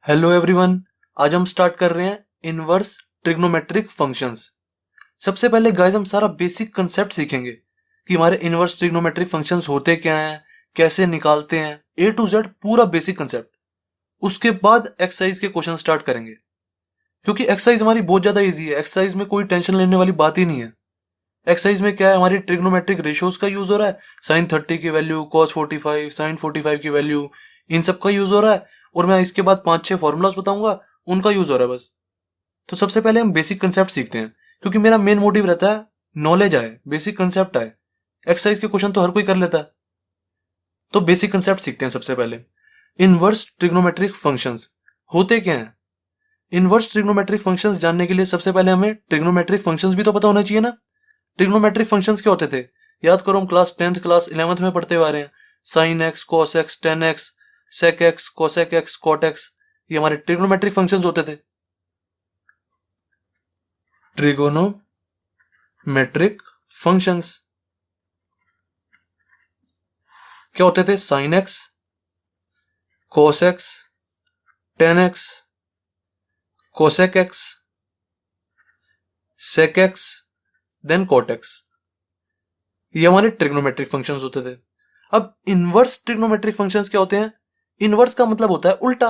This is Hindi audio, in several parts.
Hello everyone. आज हम स्टार्ट कर रहे हैं इनवर्स ट्रिग्नोमेट्रिक फंक्शंस। सबसे पहले गाइस हम सारा बेसिक कंसेप्ट सीखेंगे कि हमारे इनवर्स ट्रिग्नोमेट्रिक फंक्शंस होते क्या हैं, कैसे निकालते हैं, ए टू जेड पूरा बेसिक कंसेप्ट। उसके बाद एक्सरसाइज के क्वेश्चन स्टार्ट करेंगे, क्योंकि एक्सरसाइज हमारी बहुत ज्यादा इजी है। एक्सरसाइज में कोई टेंशन लेने वाली बात ही नहीं है। एक्सरसाइज में क्या है, हमारी ट्रिग्नोमेट्रिक रेशियोज का यूज हो रहा है, साइन 30 की वैल्यू, कॉस 45, साइन 45 की वैल्यू, इन सब का यूज हो रहा है। और मैं इसके बाद 5-6 फॉर्मूलाज बताऊंगा, उनका यूज हो रहा है बस। तो सबसे पहले हम बेसिक कंसेप्ट सीखते हैं, क्योंकि मेरा मेन मोटिव रहता है नॉलेज आए, बेसिक कंसेप्ट आए। एक्सरसाइज के क्वेश्चन तो हर कोई कर लेता है। तो बेसिक कंसेप्ट सीखते हैं सबसे पहले। इनवर्स ट्रिग्नोमेट्रिक फंक्शंस होते क्या हैं? इनवर्स ट्रिग्नोमेट्रिक फंक्शंस जानने के लिए सबसे पहले हमें ट्रिग्नोमेट्रिक फंक्शंस भी तो पता होना चाहिए ना। ट्रिग्नोमेट्रिक फंक्शंस क्या होते थे? याद करो, हम क्लास 10th क्लास 11th में पढ़ते हुए आ रहे हैं। Sine x, cos x, tan x, sec x, cosec x, cot x, ये हमारे ट्रिग्नोमेट्रिक फंक्शंस होते थे। ट्रिगोनोमेट्रिक फंक्शंस क्या होते थे? Sine x, cos x, tan x, cosec x, sec x, then cot x. ये हमारे ट्रिग्नोमेट्रिक फंक्शंस होते थे। अब इनवर्स ट्रिग्नोमेट्रिक फंक्शंस क्या होते हैं? इनवर्स का मतलब होता है उल्टा,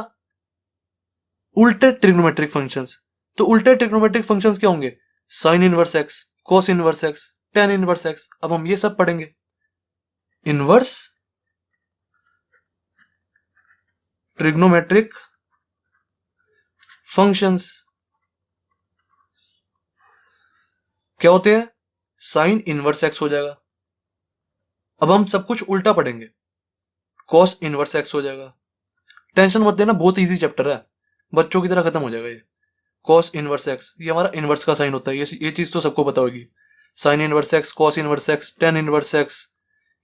उल्टे ट्रिग्नोमेट्रिक फंक्शंस। तो उल्टे ट्रिग्नोमेट्रिक फंक्शंस क्या होंगे? Sign inverse x, cos inverse x, tan inverse x. अब हम ये सब पढ़ेंगे। इनवर्स ट्रिग्नोमेट्रिक फंक्शंस क्या होते हैं? साइन इनवर्स एक्स हो जाएगा। अब हम सब कुछ उल्टा पढ़ेंगे। कॉस इनवर्स एक्स हो जाएगा। टेंशन मत लेना, बहुत इजी चैप्टर है, बच्चों की तरह खत्म हो जाएगा ये। कॉस इनवर्स एक्स, ये हमारा इनवर्स का साइन होता है। ये चीज तो सबको पता होगी। Sine inverse x, cos inverse x, tan inverse x,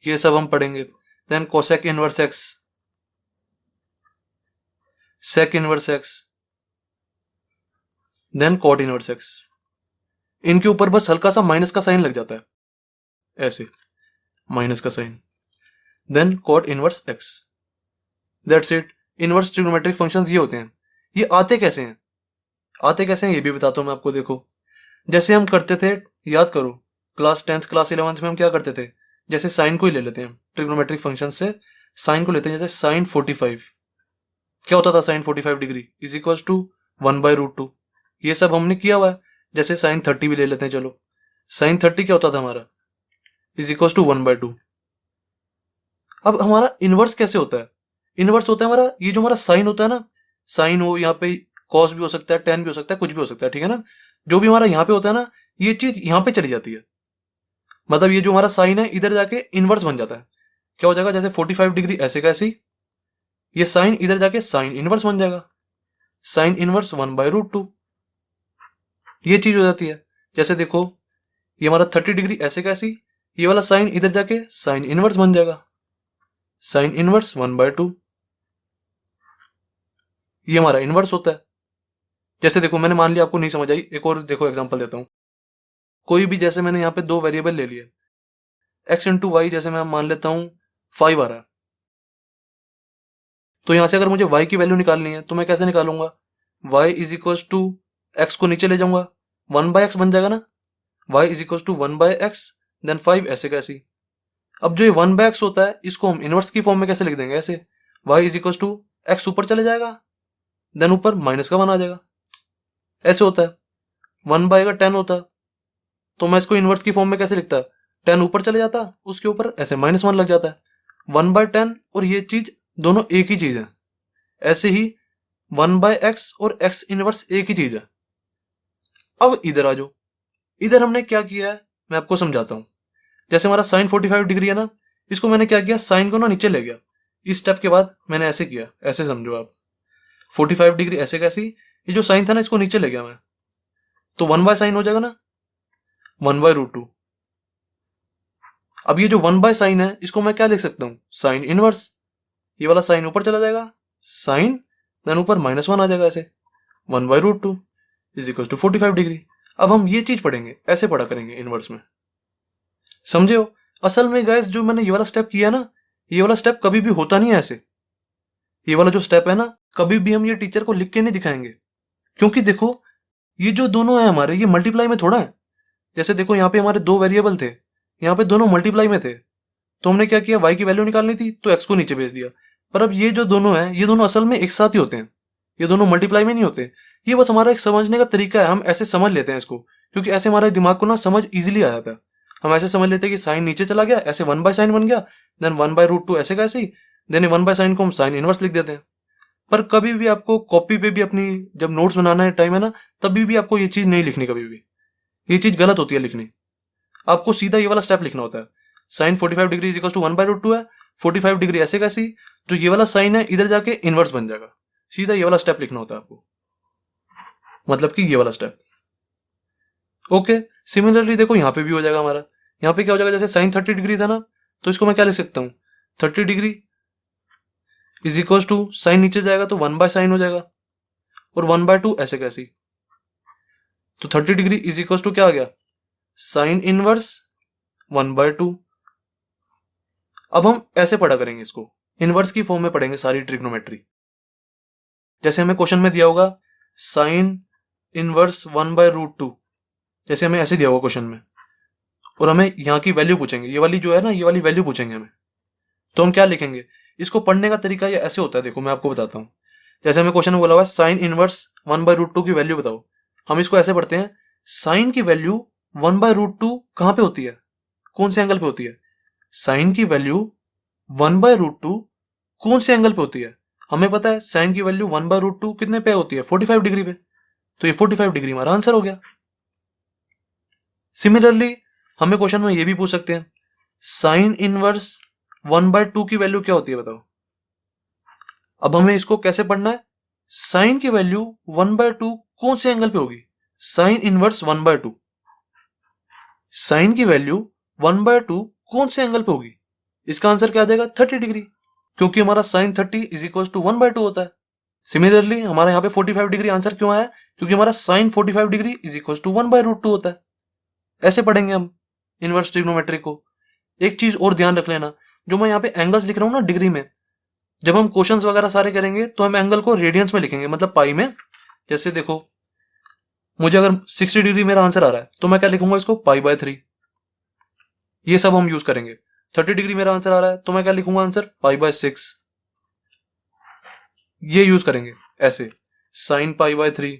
ये सब हम पढ़ेंगे। Then cosec inverse x, sec inverse x, then cot inverse x. इनके ऊपर बस हल्का सा माइनस का साइन लग जाता है, ऐसे माइनस का sign. Then cot inverse x, that's it. Inverse trigonometric functions ये होते हैं। ये आते कैसे हैं? आते कैसे हैं ये भी बताता हूं मैं आपको। देखो, जैसे हम करते थे, याद करो, क्लास 10th क्लास 11th में हम क्या करते थे? जैसे साइन को ही ले लेते हैं, ट्रिग्नोमेट्रिक फंक्शन से साइन को लेते हैं। जैसे साइन 45 क्या होता था? Sine 45 degree is equal to 1/√2। ये सब हमने किया हुआ है। जैसे साइन 30 भी ले लेते हैं, चलो। साइन 30 क्या होता था हमारा? Is equal to 1/2। अब हमारा इनवर्स कैसे होता है? इनवर्स होता है हमारा, ये जो हमारा साइन होता है ना, साइन हो यहाँ पे, कॉस भी हो सकता है, टेन भी हो सकता है, कुछ भी हो सकता है, ठीक है ना। जो भी हमारा यहाँ पे होता है ना, ये चीज यहाँ पे चली जाती है। मतलब ये जो हमारा साइन है इधर जाके इनवर्स बन जाता है। क्या हो जाएगा? जैसे 45 डिग्री ऐसे का ऐसे ही, ये साइन इधर जाके साइन इनवर्स बन जाएगा। साइन इनवर्स 1/√2, ये चीज हो जाती है। जैसे देखो, ये हमारा 30 डिग्री ऐसे का ऐसे ही, ये वाला साइन इधर जाके साइन इनवर्स बन जाएगा। साइन इनवर्स 1/2, ये हमारा इनवर्स होता है। जैसे देखो, मैंने मान लिया आपको नहीं समझ आई, एक और देखो एग्जांपल देता हूं। कोई भी, जैसे मैंने यहाँ पे दो वेरिएबल ले लिए, एक्स इंटू वाई, जैसे मैं मान लेता हूं 5 आ रहा है। तो यहां से अगर मुझे y की वैल्यू निकालनी है तो मैं कैसे निकालूंगा? y is equal to x को नीचे ले जाऊंगा, 1/x बन जाएगा ना। y is equal to 1/x, then 5 ऐसे कैसे। अब जो ये 1/x होता है, इसको हम इनवर्स की फॉर्म में कैसे लिख देंगे? ऐसे, y is equal to x ऊपर चले जाएगा, देन ऊपर माइनस का 1 आ जाएगा। ऐसे होता है। 1/10 होता है, तो मैं इसको इनवर्स की फॉर्म में कैसे लिखता? 10 ऊपर चले जाता, उसके ऊपर ऐसे -1 लग जाता है। 1/10 और ये चीज दोनों एक ही चीज है। ऐसे ही 1/x और x इनवर्स एक ही चीज है। अब इधर आ जाओ। इधर हमने क्या किया है मैं आपको समझाता हूं। जैसे हमारा साइन 45 डिग्री है ना, इसको मैंने क्या किया, साइन को ना नीचे ले गया। इस स्टेप के बाद मैंने ऐसे किया, ऐसे समझो आप। 45 डिग्री ऐसे कैसी, ये जो साइन था ना, इसको नीचे ले गया मैं, तो 1/sin हो जाएगा ना, 1/√2। अब ये जो 1/sin है, इसको मैं क्या लिख सकता हूं? Sine inverse. ये वाला साइन ऊपर चला जाएगा, साइन, देन ऊपर -1 आ जाएगा, ऐसे 1/√2 इज इक्वल टू 45 डिग्री। अब हम ये चीज पढ़ेंगे, ऐसे पढ़ा करेंगे इनवर्स में, समझे हो? असल में गाइस, जो मैंने ये वाला स्टेप किया ना, ये वाला स्टेप कभी भी होता नहीं है ऐसे। ये वाला जो स्टेप है ना, कभी भी हम ये टीचर को लिख के नहीं दिखाएंगे, क्योंकि देखो ये जो दोनों है हमारे, ये मल्टीप्लाई में थोड़ा है। जैसे देखो यहाँ पे हमारे दो वेरिएबल थे, यहाँ पे दोनों मल्टीप्लाई में थे, तो हमने क्या किया, y की वैल्यू निकालनी थी तो x को नीचे भेज दिया। पर अब ये जो दोनों हैं, ये दोनों असल में एक साथ ही होते हैं, ये दोनों मल्टीप्लाई में नहीं होते। ये बस हमारा एक समझने का तरीका है, हम ऐसे समझ लेते हैं इसको, क्योंकि ऐसे हमारे दिमाग को ना समझ इजीली आ जाता है। हम ऐसे समझ लेते हैं कि साइन नीचे चला गया, ऐसे 1/sin बन गया, देन 1/√2 ऐसे का ऐसे ही, देन 1/sin को हम साइन इनवर्स लिख देते हैं। पर कभी भी आपको कॉपी पे भी अपनी जब नोट्स बनाना है टाइम है ना, तभी भी आपको ये चीज नहीं लिखनी, कभी भी ये चीज गलत होती है लिखनी। आपको सीधा ये वाला स्टेप लिखना होता है, sine 45 degree is equal to 1/√2 है, 45 डिग्री ऐसे कैसी, जो ये वाला साइन है इधर जाके इनवर्स बन जाएगा। सीधा ये वाला स्टेप लिखना होता है आपको, मतलब कि ये वाला स्टेप। ओके, सिमिलरली देखो यहाँ पे भी हो जाएगा हमारा। यहाँ पे क्या हो जाएगा, जैसे साइन 30 डिग्री था ना, तो इसको मैं क्या लिख सकता हूँ, 30 degree is equal to, sine नीचे जाएगा तो 1/sin हो जाएगा, और 1/2 ऐसे कैसी, तो 30 डिग्री इज इक्वल टू क्या आ गया, साइन इनवर्स 1/2। अब हम ऐसे पढ़ा करेंगे इसको, इनवर्स की फॉर्म में पढ़ेंगे सारी ट्रिग्नोमेट्री। जैसे हमें क्वेश्चन में दिया होगा साइन इनवर्स 1/√2, जैसे हमें ऐसे दिया होगा क्वेश्चन में, और हमें यहाँ की वैल्यू पूछेंगे, ये वाली जो है ना, ये वाली वैल्यू पूछेंगे हमें, तो हम क्या लिखेंगे। इसको पढ़ने का तरीका ये ऐसे होता है, देखो मैं आपको बताता हूँ। जैसे हमें क्वेश्चन में बोला हुआ साइन इनवर्स 1/√2 की वैल्यू बताओ, हम इसको ऐसे पढ़ते हैं, साइन की वैल्यू 1/√2 कहाँ पे होती है, कौन से एंगल पे होती है, साइन की वैल्यू 1/√2 कौन से एंगल पे होती है। हमें पता है साइन की वैल्यू 1/√2 कितने पे होती है, 45 डिग्री पे, तो ये 45 डिग्री हमारा आंसर हो गया। सिमिलरली हमें क्वेश्चन में ये भी पूछ सकते हैं, साइन इनवर्स 1/2 की वैल्यू क्या होती है बताओ। अब हमें इसको कैसे पढ़ना है, साइन की वैल्यू 1/2 कौन से एंगल पे होगी, साइन इनवर्स 1/2, साइन की वैल्यू 1/2 कौन से एंगल पे होगी, इसका आंसर क्या आ जाएगा, 30 डिग्री, क्योंकि हमारा साइन 30 इज इक्वल टू 1/2 होता है। सिमिलरली हमारे यहाँ पे 45 डिग्री आंसर क्यों आया, क्योंकि हमारा sine 45 degree is equal to 1/√2 होता है। ऐसे पढ़ेंगे हम इनवर्स ट्रिग्नोमेट्री को। एक चीज और ध्यान रख लेना, जो मैं यहाँ पे एंगल्स लिख रहा हूँ ना डिग्री में, जब हम क्वेश्चंस वगैरह सारे करेंगे तो हम एंगल को रेडियंस में लिखेंगे, मतलब पाई में। जैसे देखो मुझे अगर 60 डिग्री मेरा आंसर आ रहा है तो मैं क्या लिखूंगा, इसको π/3, ये सब हम यूज करेंगे। 30 डिग्री मेरा आंसर आ रहा है तो मैं क्या लिखूंगा आंसर, π/6, ये यूज करेंगे। ऐसे sine π/3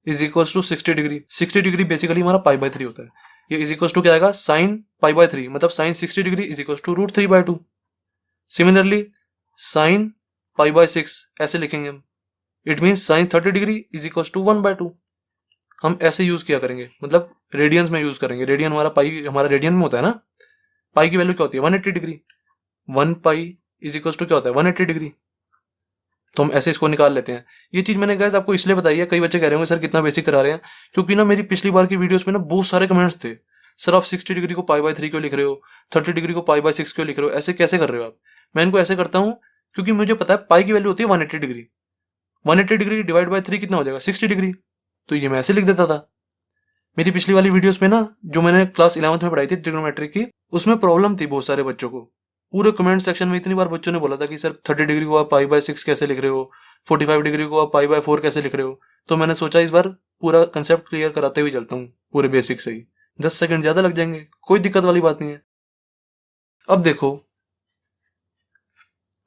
is equal to 60 degree, 60 degree basically हमारा π/3 होता है, ये इज इक्वल टू क्या आएगा, साइन π/3, मतलब sine 60 degree is equal to √3/2। Similarly sine π/6 ऐसे लिखेंगे हम, it mean sine 30 degree is equal to 1/2। हम ऐसे यूज किया करेंगे, मतलब रेडियंस में यूज करेंगे। रेडियन हमारा पाई, हमारा रेडियन में होता है ना, पाई की वैल्यू क्या होती है, 180 degree, 1 pi is equal to क्या होता है, 180 डिग्री, तो हम ऐसे इसको निकाल लेते हैं। ये चीज मैंने गाइस आपको इसलिए बताई है, कई बच्चे कह रहे होंगे सर कितना बेसिक करा रहे हैं, क्योंकि ना मेरी पिछली बार की वीडियोस में ना बहुत सारे कमेंट्स थे, सर आप 60 डिग्री को π/3 क्यों लिख रहे हो, 30 डिग्री को π/6 क्यों लिख रहे हो, ऐसे कैसे कर रहे हो आप। मैं इनको ऐसे करता हूँ क्योंकि मुझे पता है पाई की वैल्यू होती है 180 डिग्री, 180 डिग्री डिवाइड बाय 3 कितना हो जाएगा, 60 डिग्री, तो ये मैं ऐसे लिख देता था। मेरी पिछली वाली वीडियोस में ना, जो मैंने क्लास 11th में पढ़ाई थी ट्रिग्नोमेट्री की, उसमें प्रॉब्लम थी बहुत सारे बच्चों को। पूरे कमेंट सेक्शन में इतनी बार बच्चों ने बोला था कि सर 30 डिग्री को आप π/6 कैसे लिख रहे हो, 45 डिग्री को आप π/4 कैसे लिख रहे हो। तो मैंने सोचा इस बार पूरा कंसेप्ट क्लियर कराते हुए चलता हूँ, पूरे बेसिक से ही। 10 सेकंड ज्यादा लग जाएंगे, कोई दिक्कत वाली बात नहीं है। अब देखो,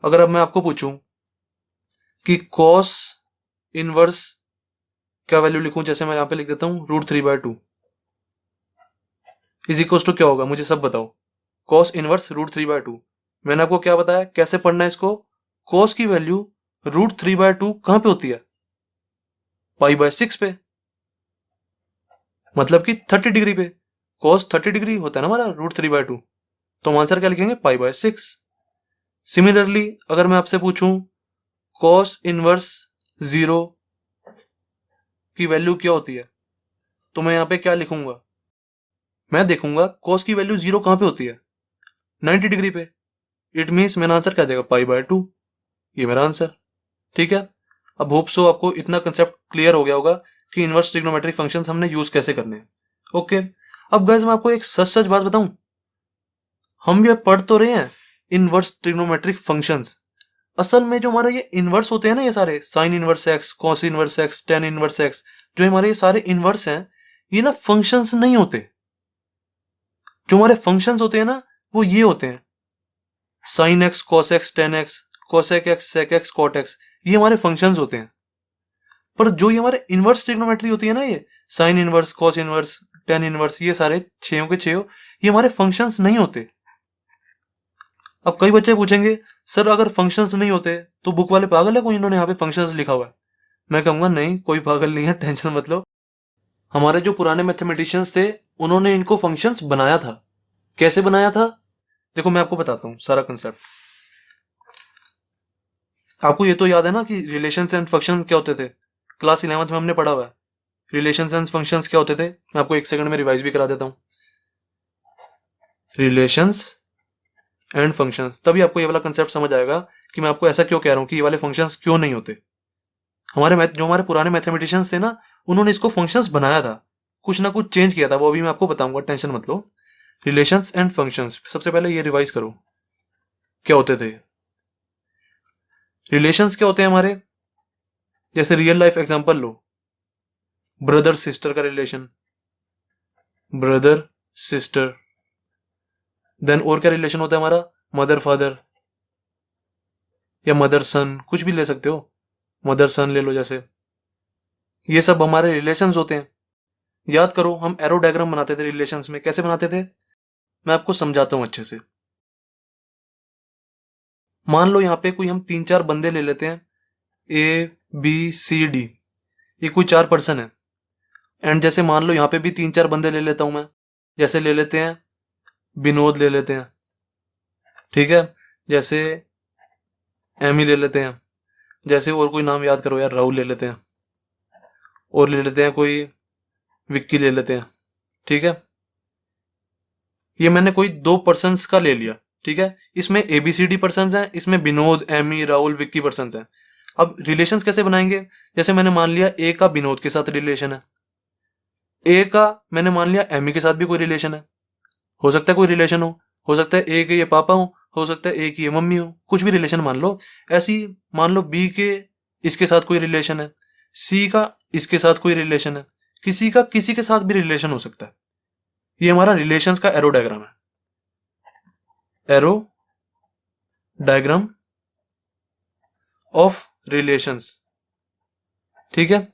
अगर अब मैं आपको पूछूं कि कॉस इनवर्स क्या वैल्यू लिखूं, जैसे मैं यहां पे लिख देता हूं √3/2 इज इक्वल टू क्या होगा, मुझे सब बताओ। कॉस इनवर्स √3/2, मैंने आपको क्या बताया कैसे पढ़ना है इसको। कॉस की वैल्यू √3/2 कहां पे होती है, π/6 पे, मतलब कि 30 डिग्री पे। कॉस 30 डिग्री होता है ना हमारा √3/2, तो हम आंसर क्या लिखेंगे, π/6। सिमिलरली अगर मैं आपसे पूछूं कॉस इनवर्स 0 की वैल्यू क्या होती है, तो मैं यहां पे क्या लिखूंगा, मैं देखूंगा कॉस की वैल्यू 0 कहां पे होती है, 90 डिग्री पे। इट मीन्स मेरा आंसर क्या जाएगा, π/2, ये मेरा आंसर। ठीक है, अब होप सो आपको इतना कंसेप्ट क्लियर हो गया होगा कि इनवर्स ट्रिग्नोमेट्रिक फंक्शंस हमने यूज कैसे करने हैं। ओके, अब गाइस मैं आपको एक सच सच बात बताऊं, हम ये पढ़ तो रहे हैं, इनवर्स ट्रिग्नोमेट्रिक फंक्शंस। असल में जो हमारे ये इनवर्स होते हैं ना, ये सारे sign inverse x, cos inverse x, tan inverse x, जो हमारे ये सारे इनवर्स हैं, ये ना फंक्शंस नहीं होते। जो हमारे फंक्शंस होते हैं ना, वो ये होते हैं sine x, cos x, tan x, cosec x, sec x, cot x, ये हमारे फंक्शंस होते हैं। पर जो ये हमारे इनवर्स ट्रिग्नोमेट्री होती है ना, ये sine inverse, cos inverse, tan inverse, ये सारे छेयों के छेयों, ये हमारे फंक्शंस नहीं होते। अब कई बच्चे पूछेंगे सर अगर फंक्शंस नहीं होते तो बुक वाले पागल है कोई, इन्होंने यहाँ पे फंक्शंस लिखा हुआ है। मैं कहूंगा नहीं, कोई पागल नहीं है, टेंशन मत लो। हमारे जो पुराने मैथमेटिशियंस थे उन्होंने इनको फंक्शंस बनाया था। कैसे बनाया था? देखो मैं आपको बताता हूँ सारा कंसेप्ट। आपको ये तो याद है ना कि रिलेशंस एंड फंक्शंस क्या होते थे, क्लास 11th में हमने पढ़ा हुआ है। रिलेशंस एंड फंक्शंस क्या होते थे, मैं आपको एक सेकंड में रिवाइज भी करा देता हूँ। रिलेशंस एंड फंक्शंस, तभी आपको ये वाला कंसेप्ट समझ आएगा कि मैं आपको ऐसा क्यों कह रहा हूँ कि ये वाले फंक्शंस क्यों नहीं होते। जो हमारे पुराने मैथमेटिशियंस थे ना, उन्होंने इसको फंक्शंस बनाया था, कुछ ना कुछ चेंज किया था, वो अभी मैं आपको बताऊंगा, टेंशन मत लो। रिलेशंस एंड फंक्शंस, सबसे पहले ये रिवाइज करो क्या होते थे। रिलेशंस क्या होते हैं हमारे, जैसे रियल लाइफ एग्जांपल लो, ब्रदर सिस्टर का रिलेशन, ब्रदर सिस्टर। देन और क्या रिलेशन होता है हमारा, मदर फादर या मदर सन, कुछ भी ले सकते हो, मदर सन ले लो जैसे। ये सब हमारे रिलेशंस होते हैं। याद करो हम एरो डायग्राम बनाते थे रिलेशंस में, कैसे बनाते थे मैं आपको समझाता हूं अच्छे से। मान लो यहाँ पे कोई हम 3-4 बंदे ले लेते हैं, ए बी सी डी, ये कोई 4 पर्सन है। एंड जैसे मान लो यहाँ पे भी 3-4 बंदे ले लेता हूं मैं, जैसे ले लेते हैं विनोद ले लेते हैं, ठीक है, जैसे एमी ले लेते हैं, जैसे और कोई नाम याद करो यार, राहुल ले लेते हैं, और ले लेते हैं कोई विक्की ले लेते हैं, ठीक है। ये मैंने कोई 2 पर्सन्स का ले लिया, ठीक है। इसमें ABCD पर्सन्स हैं, इसमें विनोद, एमी, राहुल, विक्की पर्सन्स हैं। अब रिलेशंस कैसे बनाएंगे, जैसे मैंने मान लिया ए का विनोद के साथ रिलेशन है, ए का मैंने मान लिया एमी के साथ भी कोई रिलेशन है, हो सकता है कोई रिलेशन हो सकता है ए के ये पापा हो सकता है ए की ये मम्मी हो, कुछ भी रिलेशन मान लो। ऐसी मान लो बी के इसके साथ कोई रिलेशन है, सी का इसके साथ कोई रिलेशन है, किसी का किसी के साथ भी रिलेशन हो सकता है। ये हमारा रिलेशंस का एरो डायग्राम है, एरो डायग्राम ऑफ रिलेशंस, ठीक है।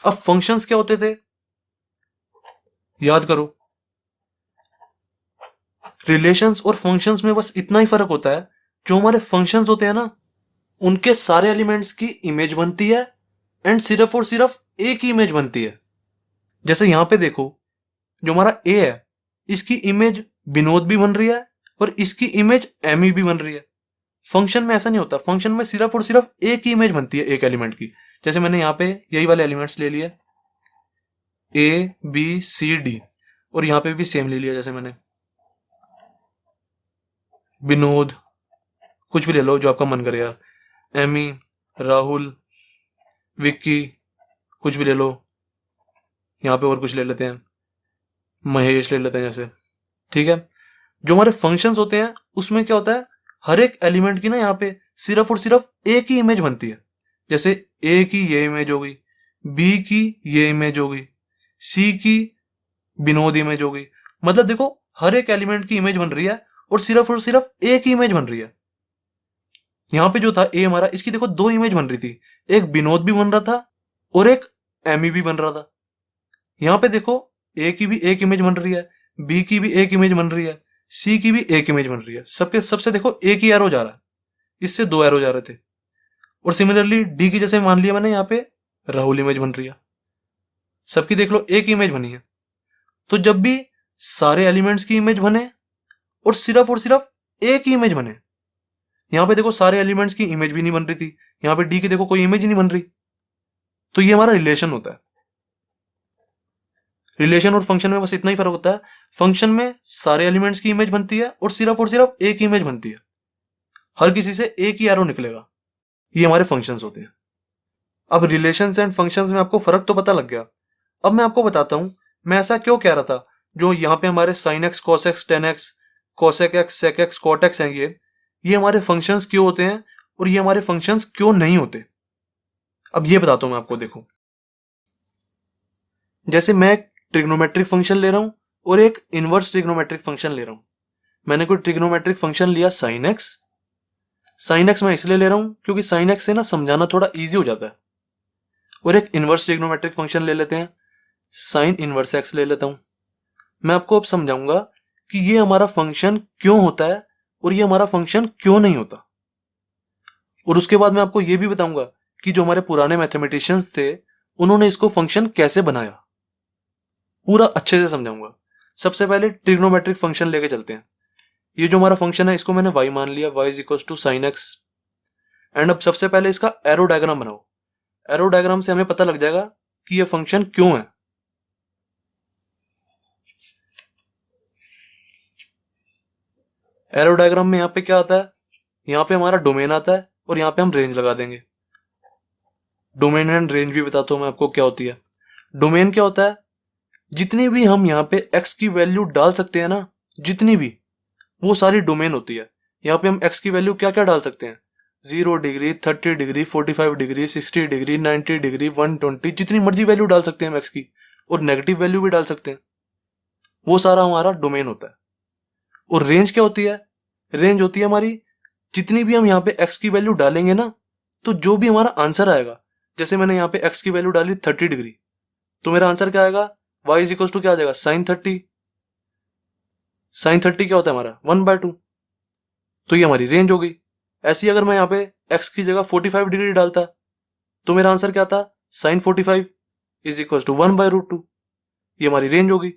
अब फंक्शंस क्या होते थे, याद करो। रिलेशंस और फंक्शंस में बस इतना ही फर्क होता है, जो हमारे फंक्शंस होते हैं ना, उनके सारे एलिमेंट्स की इमेज बनती है एंड सिर्फ और सिर्फ एक ही इमेज बनती है। जैसे यहां पे देखो, जो हमारा ए है, इसकी इमेज विनोद भी बन रही है और इसकी इमेज एमी भी बन रही है। फंक्शन में ऐसा नहीं होता, फंक्शन में सिर्फ और सिर्फ एक ही इमेज बनती है एक एलिमेंट की। जैसे मैंने यहाँ पे यही वाले एलिमेंट्स ले लिए, ए बी सी डी, और यहाँ पे भी सेम ले लिया, जैसे मैंने विनोद, कुछ भी ले लो जो आपका मन करे यार, एमी, राहुल, विक्की, कुछ भी ले लो। यहाँ पे और कुछ ले लेते हैं, महेश ले लेते हैं जैसे, ठीक है। जो हमारे फंक्शंस होते हैं उसमें क्या होता है, हर एक एलिमेंट की ना यहाँ पे सिर्फ और सिर्फ एक ही इमेज बनती है। जैसे ए की ये इमेज हो गई, बी की ये इमेज हो गई, सी की विनोद इमेज हो गई। मतलब देखो हर एक एलिमेंट की इमेज बन रही है और सिर्फ एक ही इमेज बन रही है। यहाँ पे जो था ए हमारा, इसकी देखो 2 इमेज बन रही थी, एक विनोद भी बन रहा था और एक एमी भी बन रहा था। यहाँ पे देखो ए की भी एक इमेज बन रही है, बी की भी एक इमेज बन रही है, सी की भी एक इमेज बन रही है। सबके सबसे देखो एक ही एरो जा रहा है, इससे 2 एरो जा रहे थे। और सिमिलरली डी की जैसे मान लिया मैंने, यहाँ पे राहुल इमेज बन रही है, सबकी देख लो एक इमेज बनी है। तो जब भी सारे एलिमेंट्स की इमेज बने और सिर्फ एक ही इमेज बने, यहाँ पे देखो सारे एलिमेंट्स की इमेज भी नहीं बन रही थी, यहाँ पे डी की देखो कोई इमेज ही नहीं बन रही, तो ये हमारा रिलेशन होता है। रिलेशन और फंक्शन में बस इतना ही फर्क होता है, फंक्शन में सारे एलिमेंट्स की इमेज बनती है और सिर्फ एक इमेज बनती है, हर किसी से एक ही एरो निकलेगा। ये हमारे फंक्शंस होते हैं। अब रिलेशंस एंड फंक्शंस में आपको फर्क तो पता लग गया। अब मैं आपको बताता हूं मैं ऐसा क्यों कह रहा था, जो यहाँ पे हमारे sine x, cos x, tan x, cosec x, sec x, cot x हैं ये हमारे फंक्शंस क्यों होते हैं और ये हमारे फंक्शंस क्यों नहीं होते। अब ये बताता हूं मैं आपको। देखो, जैसे मैं एक ट्रिग्नोमेट्रिक फंक्शन ले रहा हूं और एक इनवर्स ट्रिग्नोमेट्रिक फंक्शन ले रहा हूं। मैंने कोई ट्रिग्नोमेट्रिक फंक्शन लिया साइन एक्स। साइन एक्स मैं इसलिए ले रहा हूं क्योंकि साइन एक्स से ना समझाना थोड़ा इजी हो जाता है। और एक इनवर्स ट्रिग्नोमेट्रिक फंक्शन ले लेते हैं, साइन इनवर्स एक्स ले लेता हूं। मैं आपको अब समझाऊंगा कि ये हमारा फंक्शन क्यों होता है और ये हमारा फंक्शन क्यों नहीं होता। और उसके बाद मैं आपको ये भी बताऊंगा कि जो हमारे पुराने मैथमेटिशियंस थे उन्होंने इसको फंक्शन कैसे बनाया। पूरा अच्छे से समझाऊंगा। सबसे पहले ट्रिग्नोमेट्रिक फंक्शन लेके चलते हैं। ये जो हमारा फंक्शन है इसको मैंने y मान लिया, y is equal to sine x. And अब सबसे पहले इसका एरो डायग्राम बनाओ। एरो डायग्राम से हमें पता लग जाएगा कि ये फंक्शन क्यों है। एरो डायग्राम में यहां पे क्या आता है, यहां पे हमारा डोमेन आता है और यहां पे हम रेंज लगा देंगे। डोमेन एंड रेंज भी बताता हूं मैं आपको क्या होती है। डोमेन क्या होता है, जितनी भी हम यहां पे x की वैल्यू डाल सकते हैं ना, जितनी भी, वो सारी डोमेन होती है। यहाँ पे हम x की वैल्यू क्या क्या डाल सकते हैं, 0 degree, 30 degree, 45 degree, 60 degree, 90 degree, 120, जितनी मर्जी वैल्यू डाल सकते हैं हम x की। और नेगेटिव वैल्यू भी डाल सकते हैं। वो सारा हमारा डोमेन होता है। और रेंज क्या होती है, रेंज होती है हमारी, जितनी भी हम यहाँ पे x की वैल्यू डालेंगे ना, तो जो भी हमारा आंसर आएगा, जैसे मैंने यहाँ पे x की वैल्यू डाली 30 डिग्री, तो मेरा आंसर क्या आएगा, y इज इक्वल टू क्या आ जाएगा, साइन 30। साइन 30 क्या होता है हमारा 1/2। तो ये हमारी रेंज हो गई। ऐसी अगर मैं यहाँ पे x की जगह 45 डिग्री डालता तो मेरा आंसर क्या था, साइन 45 इज इक्वल टू 1/√2। ये हमारी रेंज होगी।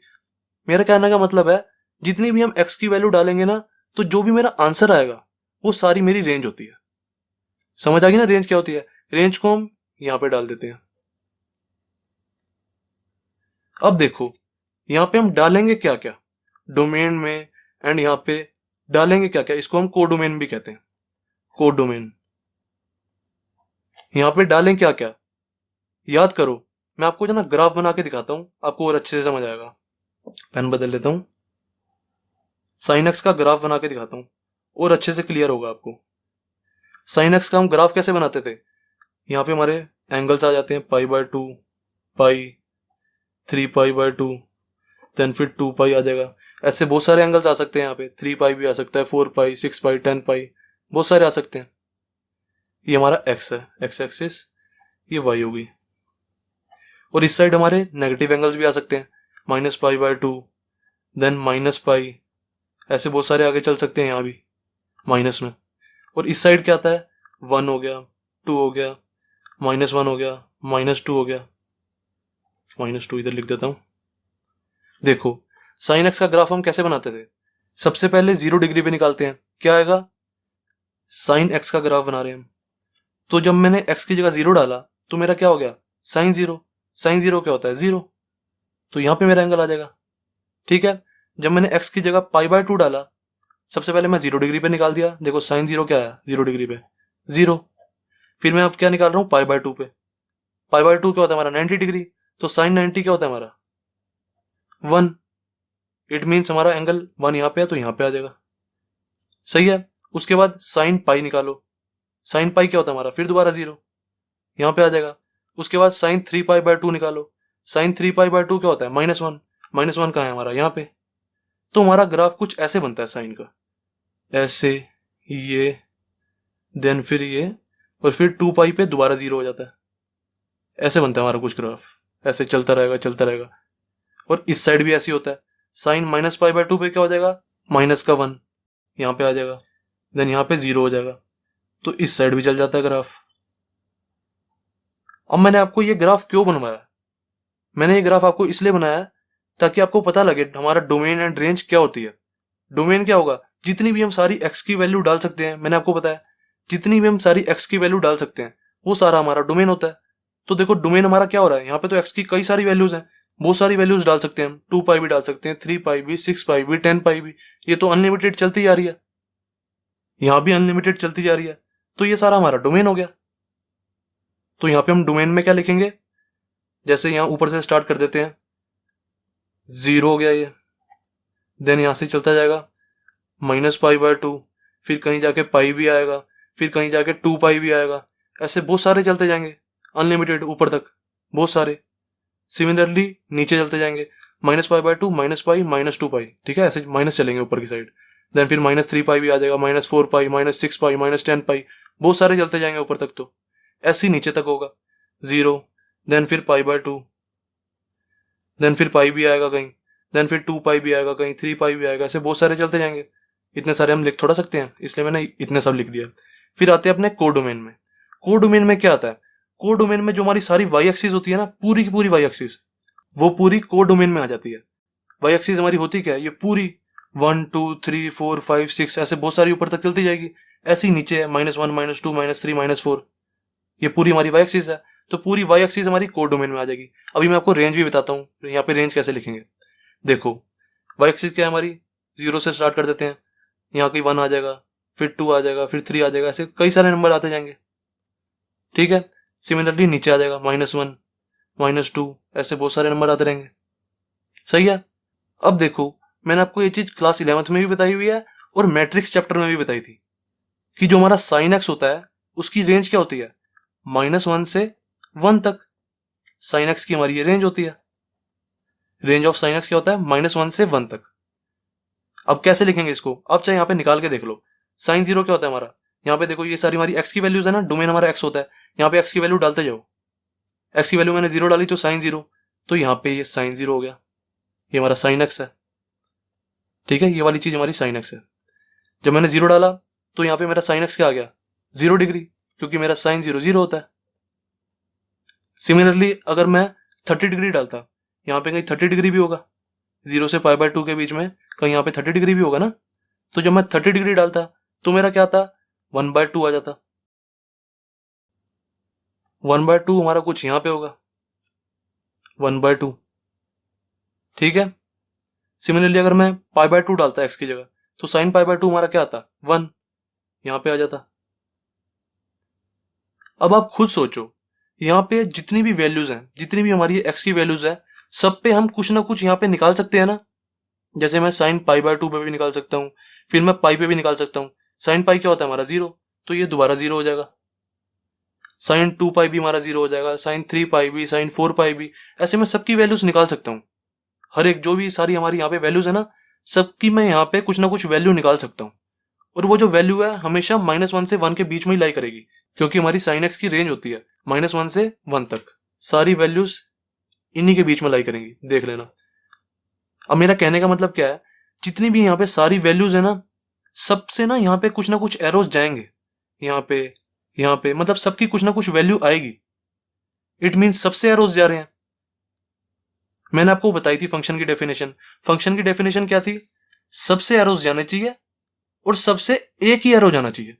मेरा कहने का मतलब है, जितनी भी हम x की वैल्यू डालेंगे ना, तो जो भी मेरा आंसर आएगा वो सारी मेरी रेंज होती है। समझ आ गई ना रेंज क्या होती है। रेंज को हम यहां पे डाल देते हैं। अब देखो, यहां पे हम डालेंगे क्या क्या डोमेन में, एंड यहां पे डालेंगे क्या क्या, इसको हम कोडोमेन भी कहते हैं, कोडोमेन। यहां पे डालें क्या क्या, याद करो। मैं आपको जो ना ग्राफ बना के दिखाता हूं, आपको और अच्छे से समझ आएगा। पेन बदल लेता हूं, साइन एक्स का ग्राफ बना के दिखाता हूं और अच्छे से क्लियर होगा आपको। साइन एक्स का हम ग्राफ कैसे बनाते थे, यहाँ पे हमारे एंगल्स आ जाते हैं π/2, पाई, 3π/2, देन फिर 2π आ जाएगा। ऐसे बहुत सारे एंगल्स आ सकते हैं। यहाँ पे 3π भी आ सकता है, 4π, 6π, 10π, बहुत सारे आ सकते हैं। ये हमारा x है, x एक्सिस, ये y होगी। और इस साइड हमारे नेगेटिव एंगल्स भी आ सकते हैं, -π/2, देन -π, ऐसे बहुत सारे आगे चल सकते हैं यहाँ भी माइनस में। और इस साइड क्या आता है, 1 हो गया, 2 हो गया, -1 हो गया, -2 हो गया, -2 इधर लिख देता हूं। देखो, साइन एक्स का ग्राफ हम कैसे बनाते थे, सबसे पहले 0 डिग्री पे निकालते हैं, क्या आएगा, साइन एक्स का ग्राफ बना रहे हैं हम। तो जब मैंने x की जगह 0 डाला तो मेरा क्या हो गया, साइन 0। साइन 0 क्या होता है, 0। तो यहां पे मेरा एंगल आ जाएगा। ठीक है। जब मैंने x की जगह π/2 डाला, सबसे पहले मैं 0 डिग्री पे निकाल दिया। देखो साइन 0 क्या आया, 0 डिग्री पे 0। फिर मैं अब क्या निकाल रहा हूं, π/2 पे। π/2 क्या होता है हमारा, 90 डिग्री। तो साइन 90 क्या होता है हमारा, 1। इट मीन्स हमारा एंगल 1 यहाँ पे है तो यहाँ पे आ जाएगा। सही है। उसके बाद साइन पाई निकालो। साइन पाई क्या होता है हमारा, फिर दोबारा 0, यहाँ पे आ जाएगा। उसके बाद साइन 3π/2 निकालो। साइन 3π/2 क्या होता है, -1। -1 कहाँ है हमारा, यहाँ पे। तो हमारा ग्राफ कुछ ऐसे बनता है साइन का, ऐसे, ये, देन फिर ये, और फिर 2π पे दोबारा 0 हो जाता है। ऐसे बनता है हमारा कुछ ग्राफ, ऐसे चलता रहेगा चलता रहेगा। और इस साइड भी ऐसे होता है, साइन -π/2 पे क्या हो जाएगा, -1 यहाँ पे आ जाएगा, देन यहाँ पे 0 हो जाएगा। तो इस साइड भी चल जाता है ग्राफ। अब मैंने आपको ये ग्राफ क्यों बनवाया, मैंने ये ग्राफ आपको इसलिए बनाया ताकि आपको पता लगे हमारा डोमेन एंड रेंज क्या होती है। डोमेन क्या होगा, जितनी भी हम सारी x की वैल्यू डाल सकते हैं, मैंने आपको बताया जितनी भी हम सारी x की वैल्यू डाल सकते हैं वो सारा हमारा डोमेन होता है। तो देखो डोमेन हमारा क्या हो रहा है, यहाँ पे तो x की कई सारी वैल्यूज हैं, बहुत सारी वैल्यूज डाल सकते हैं हम, 2π भी डाल सकते हैं, 3π भी, 6π भी, 10π भी। ये तो अनलिमिटेड चलती जा रही है, यहाँ भी अनलिमिटेड चलती जा रही है। तो ये सारा हमारा डोमेन हो गया। तो यहाँ पे हम डोमेन में क्या लिखेंगे, जैसे यहाँ ऊपर से स्टार्ट कर देते हैं, 0 हो गया ये, देन यहां से चलता जाएगा माइनस पाई बाय टू, फिर कहीं जाके पाई भी आएगा, फिर कहीं जाके 2 पाई भी आएगा, ऐसे बहुत सारे चलते जाएंगे अनलिमिटेड ऊपर तक, बहुत सारे। सिमिलरली नीचे चलते जाएंगे, minus pi by two, minus pi, minus 2 पाई, ठीक है, ऐसे माइनस चलेंगे ऊपर की साइड। देन फिर माइनस 3 पाई भी आ जाएगा, माइनस 4 पाई, माइनस 6 पाई, माइनस 10 पाई, बहुत सारे चलते जाएंगे ऊपर तक। तो ऐसे ही नीचे तक होगा 0, देन फिर पाई बाय टू, देन फिर पाई भी आएगा कहीं, देन फिर 2 पाई भी आएगा कहीं, 3 पाई भी आएगा, ऐसे बहुत सारे चलते जाएंगे। इतने सारे हम लिख थोड़ा सकते हैं, इसलिए मैंने इतने सब लिख दिया। फिर आते हैं अपने कोडोमेन में। कोडोमेन में क्या आता है? कोडोमेन में जो हमारी सारी वाई एक्सिस होती है ना, पूरी की पूरी वाई एक्सिस, वो पूरी कोडोमेन में आ जाती है। वाई एक्सिस हमारी होती क्या है? ये पूरी 1 2 3 4 5 6 ऐसे बहुत सारी ऊपर तक चलती जाएगी। ऐसे ही नीचे है -1 -2 -3 -4, ये पूरी हमारी वाई एक्सिस है। तो पूरी वाई एक्सिस हमारी कोडोमेन में आ जाएगी। अभी मैं आपको रेंज भी बताता हूँ, यहाँ पे रेंज कैसे लिखेंगे। देखो वाई एक्सिस क्या है हमारी, 0 से स्टार्ट कर देते हैं, यहाँ की 1 आ जाएगा, फिर 2 आ जाएगा, फिर 3 आ जाएगा, ऐसे कई सारे नंबर आते जाएंगे, ठीक है। सिमिलरली नीचे आ जाएगा -1 -2, ऐसे बहुत सारे नंबर आते रहेंगे, सही है। अब देखो मैंने आपको ये चीज क्लास 11th में भी बताई हुई है और मैट्रिक्स चैप्टर में भी बताई थी कि जो हमारा साइन एक्स होता है उसकी रेंज क्या होती है, -1 से 1 तक। साइन एक्स की हमारी ये रेंज होती है। रेंज ऑफ साइन एक्स क्या होता है? -1 से 1 तक। अब कैसे लिखेंगे इसको? आप चाहे यहाँ पे निकाल के देख लो। साइन 0 क्या होता है हमारा? यहाँ पे देखो ये सारी हमारी एक्स की वैल्यूज है ना, डोमेन हमारा एक्स होता है, यहाँ पे एक्स की वैल्यू डालते जाओ। एक्स की वैल्यू मैंने 0 डाली तो साइन 0, तो यहाँ पे ये साइन 0 हो गया, ये हमारा साइन एक्स है, ठीक है। ये वाली चीज हमारी साइन एक्स है। जब मैंने 0 डाला तो यहाँ पे मेरा साइन एक्स क्या आ गया? 0 डिग्री, क्योंकि मेरा साइन 0 0 होता है। सिमिलरली अगर मैं 30 डिग्री डालता, यहाँ पे कहीं 30 डिग्री भी होगा, 0 से पाई बाय 2 के बीच में कहीं यहाँ पे 30 डिग्री भी होगा ना। तो जब मैं 30 डिग्री डालता तो मेरा क्या आता? 1/2 आ जाता। 1/2 हमारा कुछ यहाँ पे होगा, 1/2, ठीक है। सिमिलरली अगर मैं पाई बाय 2 डालता एक्स की जगह, तो साइन पाई बाय 2 हमारा क्या आता? 1, यहाँ पे आ जाता। अब आप खुद सोचो, यहाँ पे जितनी भी वैल्यूज हैं, जितनी भी हमारी एक्स की वैल्यूज है, सब पे हम कुछ ना कुछ यहाँ पे निकाल सकते हैं ना। जैसे मैं साइन पाई बाय 2 पे भी निकाल सकता हूँ, फिर मैं पाई पे भी निकाल सकता हूँ। साइन पाई क्या होता है हमारा? 0, तो ये दोबारा 0 हो जाएगा। साइन 2 पाई भी हमारा 0 हो जाएगा, साइन 3 पाई भी, साइन 4 पाई भी, ऐसे मैं सबकी वैल्यूज निकाल सकता हूँ। हर एक जो भी सारी हमारी यहाँ पे वैल्यूज है ना, सबकी मैं यहाँ पे कुछ ना कुछ वैल्यू निकाल सकता हूँ। और वो जो वैल्यू है हमेशा -1 से 1 के बीच में ही लाई करेगी, क्योंकि हमारी साइन एक्स की रेंज होती है -1 से 1 तक। सारी वैल्यूज इन्हीं के बीच में लाई करेंगी, देख लेना। अब मेरा कहने का मतलब क्या है, जितनी भी यहाँ पे सारी वैल्यूज है ना, सबसे ना यहाँ पे कुछ ना कुछ एरोज जाएंगे, यहाँ पे मतलब सबकी कुछ ना कुछ वैल्यू आएगी। इट मीन्स सबसे एरोज जा रहे हैं। मैंने आपको बताई थी फंक्शन की डेफिनेशन। फंक्शन की डेफिनेशन क्या थी? सबसे एरोज जाने चाहिए और सबसे एक ही एरो जाना चाहिए।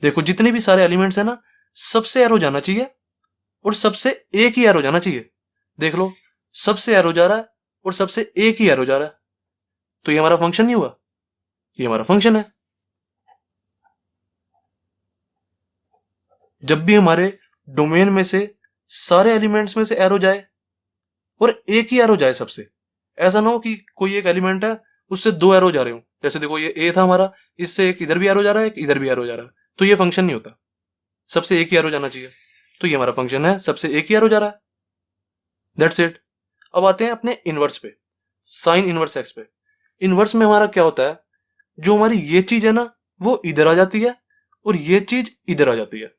देखो जितने भी सारे एलिमेंट्स है ना, सबसे एरो जाना चाहिए और सबसे एक ही एरो जाना चाहिए। देख लो, सबसे एरो जा रहा है और सबसे एक ही एरो जा रहा है, तो ये हमारा फंक्शन नहीं हुआ, ये हमारा फंक्शन है। जब भी हमारे डोमेन में से सारे एलिमेंट्स में से एरो जाए और एक ही एरो जाए सबसे, ऐसा ना हो कि कोई एक एलिमेंट है उससे 2 एरो जा रहे हो। जैसे देखो ये ए था हमारा, इससे एक इधर भी एरो जा रहा है, एक इधर भी एरो जा रहा है, तो ये फंक्शन नहीं होता। सबसे एक ही एरो जाना चाहिए, तो ये हमारा फंक्शन है, सबसे एक ही एरो जा रहा है। That's it. अब आते हैं अपने इनवर्स पे, साइन इनवर्स एक्स पे। इनवर्स में हमारा क्या होता है, जो हमारी ये चीज है ना वो इधर आ जाती है और ये चीज इधर आ जाती है।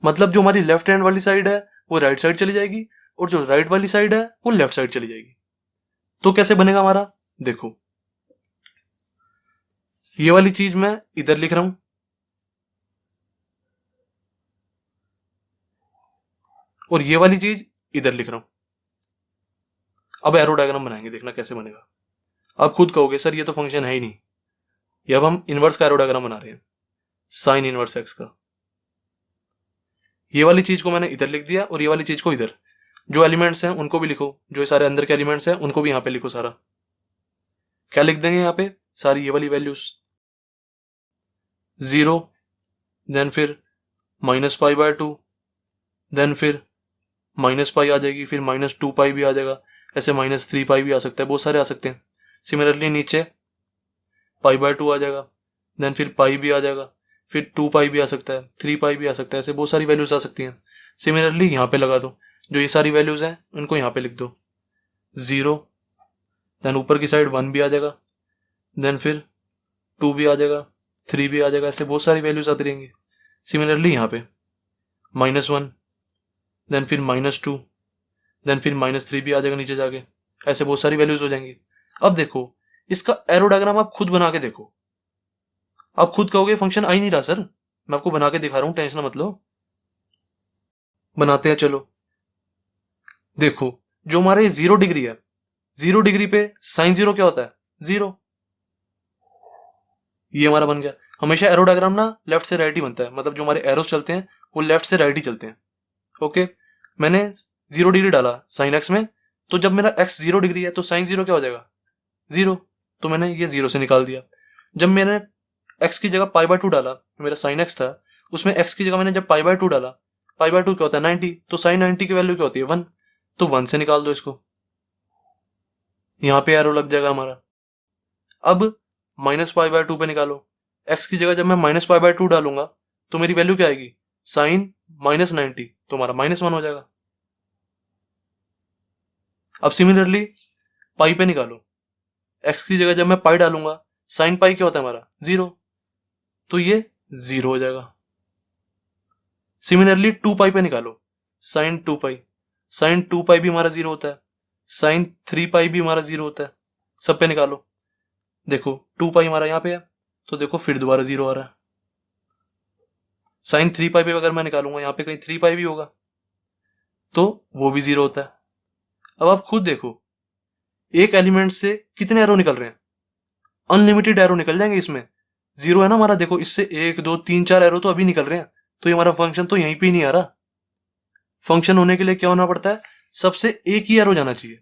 मतलब जो हमारी लेफ्ट हैंड वाली साइड है वो राइट साइड चली जाएगी और जो राइट वाली साइड है वो लेफ्ट साइड चली जाएगी। तो कैसे बनेगा हमारा? देखो ये वाली चीज मैं इधर लिख रहा हूं और ये वाली चीज इधर लिख रहा हूं। अब एरो डायग्राम बनाएंगे, देखना कैसे बनेगा। आप खुद कहोगे सर ये तो फंक्शन है ही नहीं, ये अब हम इनवर्स का एरो डायग्राम बना रहे हैं, साइन इनवर्स एक्स का। ये वाली चीज को मैंने इधर लिख दिया और ये वाली चीज को इधर। जो एलिमेंट्स हैं उनको भी लिखो, जो सारे अंदर के एलिमेंट्स हैं उनको भी यहां पे लिखो सारा। क्या लिख देंगे यहाँ पे? सारी ये वाली वैल्यूज, 0, देन फिर -π/2, देन फिर -π आ जाएगी, फिर -2π भी आ जाएगा, ऐसे -3π भी आ सकता है, बहुत सारे आ सकते हैं। सिमिलरली नीचे π/2 आ जाएगा, देन फिर पाई भी आ जाएगा, फिर 2 पाई भी आ सकता है, 3 पाई भी आ सकता है, ऐसे बहुत सारी वैल्यूज आ सकती हैं। सिमिलरली यहाँ पे लगा दो, जो ये सारी वैल्यूज हैं उनको यहाँ पे लिख दो 0, देन ऊपर की साइड 1 भी आ जाएगा, देन फिर 2 भी आ जाएगा, 3 भी आ जाएगा, ऐसे बहुत सारी वैल्यूज आती रहेंगी। सिमिलरली यहाँ पे -1, देन फिर -2, देन फिर -3 भी आ जाएगा नीचे जाके, ऐसे बहुत सारी वैल्यूज हो जाएंगी। अब देखो इसका एरो डायग्राम आप खुद बना के देखो, आप खुद कहोगे फंक्शन आ ही नहीं रहा सर, मैं आपको बना के दिखा रहा हूं, टेंशन मत लो। बनाते हैं चलो। देखो जो हमारे 0 डिग्री है, 0 डिग्री पे साइन 0 क्या होता है? 0। ये हमारा बन गया। हमेशा एरो डायग्राम ना लेफ्ट से राइट ही बनता है, मतलब जो हमारे एरोस चलते हैं वो लेफ्ट से राइट ही चलते हैं। ओके, मैंने 0 डिग्री डाला साइन एक्स में, तो जब मेरा एक्स 0 डिग्री है तो साइन 0 क्या हो जाएगा? 0। तो मैंने ये 0 से निकाल दिया। जब मैंने एक्स की जगह π/2 डाला, मेरा साइन एक्स था, उसमें एक्स की जगह मैंने जब π/2 डाला, π/2 क्या होता है? 90, तो साइन 90 की वैल्यू क्या होती है? 1, तो 1 से निकाल दो इसको, यहां पे एरो लग जाएगा हमारा। अब -π/2 पे निकालो, एक्स की जगह जब मैं -π/2 डालूंगा तो मेरी वैल्यू क्या आएगी? साइन -90, तो हमारा -1 हो जाएगा। अब सिमिलरली पाई पे निकालो, एक्स की जगह जब मैं पाई डालूंगा, साइन पाई क्या होता है हमारा? 0, तो ये 0 हो जाएगा। सिमिलरली 2 पाई पे निकालो, साइन 2 पाई, साइन 2 पाई भी हमारा 0 होता है, साइन 3 पाई भी हमारा 0 होता है। सब पे निकालो, देखो 2 पाई हमारा यहाँ पे है, तो देखो फिर दोबारा 0 आ रहा है। साइन 3 पाई पे अगर मैं निकालूंगा, यहाँ पे कहीं 3 पाई भी होगा, तो वो भी 0 होता है। अब आप खुद देखो, एक एलिमेंट से कितने एरो निकल रहे हैं? अनलिमिटेड एरो निकल जाएंगे इसमें। 0 है ना हमारा, देखो इससे 1 2 3 4 एरो तो अभी निकल रहे हैं, तो ये हमारा फंक्शन तो यहीं पे ही नहीं आ रहा। फंक्शन होने के लिए क्या होना पड़ता है? सबसे एक ही एरो जाना चाहिए।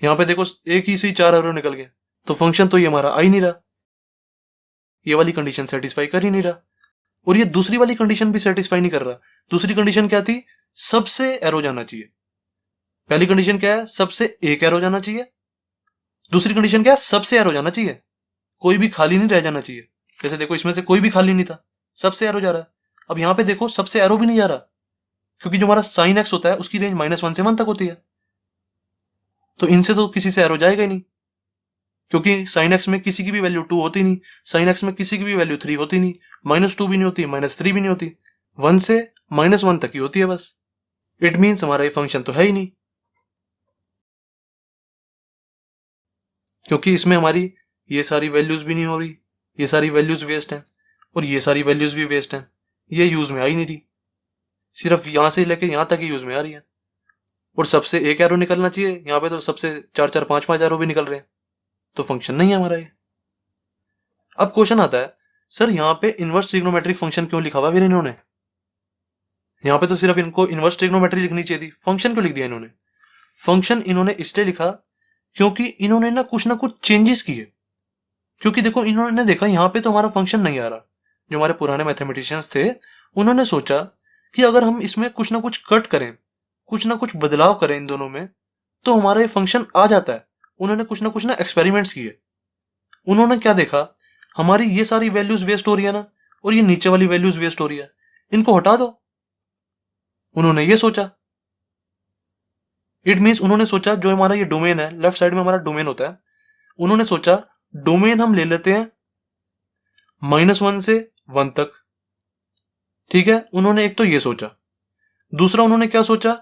यहां पे देखो एक ही से 4 एरो निकल गए, तो फंक्शन तो ये हमारा आ ही नहीं रहा, ये वाली कंडीशन सेटिस्फाई कर ही नहीं रहा। और ये दूसरी वाली कंडीशन भी सेटिस्फाई नहीं कर रहा। दूसरी कंडीशन क्या थी? सबसे एरो जाना चाहिए। पहली कंडीशन क्या है? सबसे एक एरो जाना चाहिए। दूसरी कंडीशन क्या है? सबसे एरो जाना चाहिए, कोई भी खाली नहीं रह जाना चाहिए। जैसे देखो इसमें से कोई भी खाली नहीं था, सबसे एरो जा रहा है। अब यहां पे देखो सबसे एरो भी नहीं जा रहा, क्योंकि जो हमारा साइन एक्स होता है उसकी रेंज -1 से 1 तक होती है, तो इनसे तो किसी से एरो जाएगा ही नहीं, क्योंकि साइन एक्स में किसी की भी वैल्यू 2 होती नहीं, साइन एक्स में किसी की भी वैल्यू 3 होती नहीं, -2 भी नहीं होती, -3 भी नहीं होती, 1 से -1 तक ही होती है बस। इट मीन्स हमारा ये फंक्शन तो है ही नहीं, क्योंकि इसमें हमारी ये सारी वैल्यूज भी नहीं हो रही, ये सारी वैल्यूज वेस्ट हैं, और ये सारी वैल्यूज भी वेस्ट हैं, ये यूज में आ ही नहीं रही, सिर्फ यहां से लेके यहां तक ही यूज में आ रही है। और सबसे एक एरो निकलना चाहिए, यहाँ पे तो सबसे 4 4 5 5 एरो भी निकल रहे हैं, तो फंक्शन नहीं है हमारा ये। अब क्वेश्चन आता है, सर यहाँ पे इनवर्स ट्रिग्नोमेट्रिक फंक्शन क्यों लिखा हुआ फिर इन्होंने? यहाँ पे तो सिर्फ इनको इनवर्स ट्रिग्नोमेट्री लिखनी चाहिए थी, फंक्शन क्यों लिख दिया इन्होंने? फंक्शन इन्होंने इसलिए लिखा क्योंकि इन्होंने ना कुछ चेंजेस किए। क्योंकि देखो इन्होंने देखा यहाँ पे तो हमारा फंक्शन नहीं आ रहा, जो हमारे पुराने मैथमेटिशियंस थे उन्होंने सोचा कि अगर हम इसमें कुछ ना कुछ कट करें, कुछ ना कुछ बदलाव करें इन दोनों में, तो हमारा ये फंक्शन आ जाता है। उन्होंने कुछ ना एक्सपेरिमेंट्स किए। उन्होंने क्या देखा, हमारी ये सारी वैल्यूज वेस्ट हो रही है ना, और ये नीचे वाली वैल्यूज वेस्ट हो रही है, इनको हटा दो। उन्होंने ये सोचा, इट मीन्स उन्होंने सोचा जो हमारा ये डोमेन है, लेफ्ट साइड में हमारा डोमेन होता है, उन्होंने सोचा डोमेन हम ले लेते हैं -1 से 1 तक। ठीक है, उन्होंने एक तो ये सोचा। दूसरा उन्होंने क्या सोचा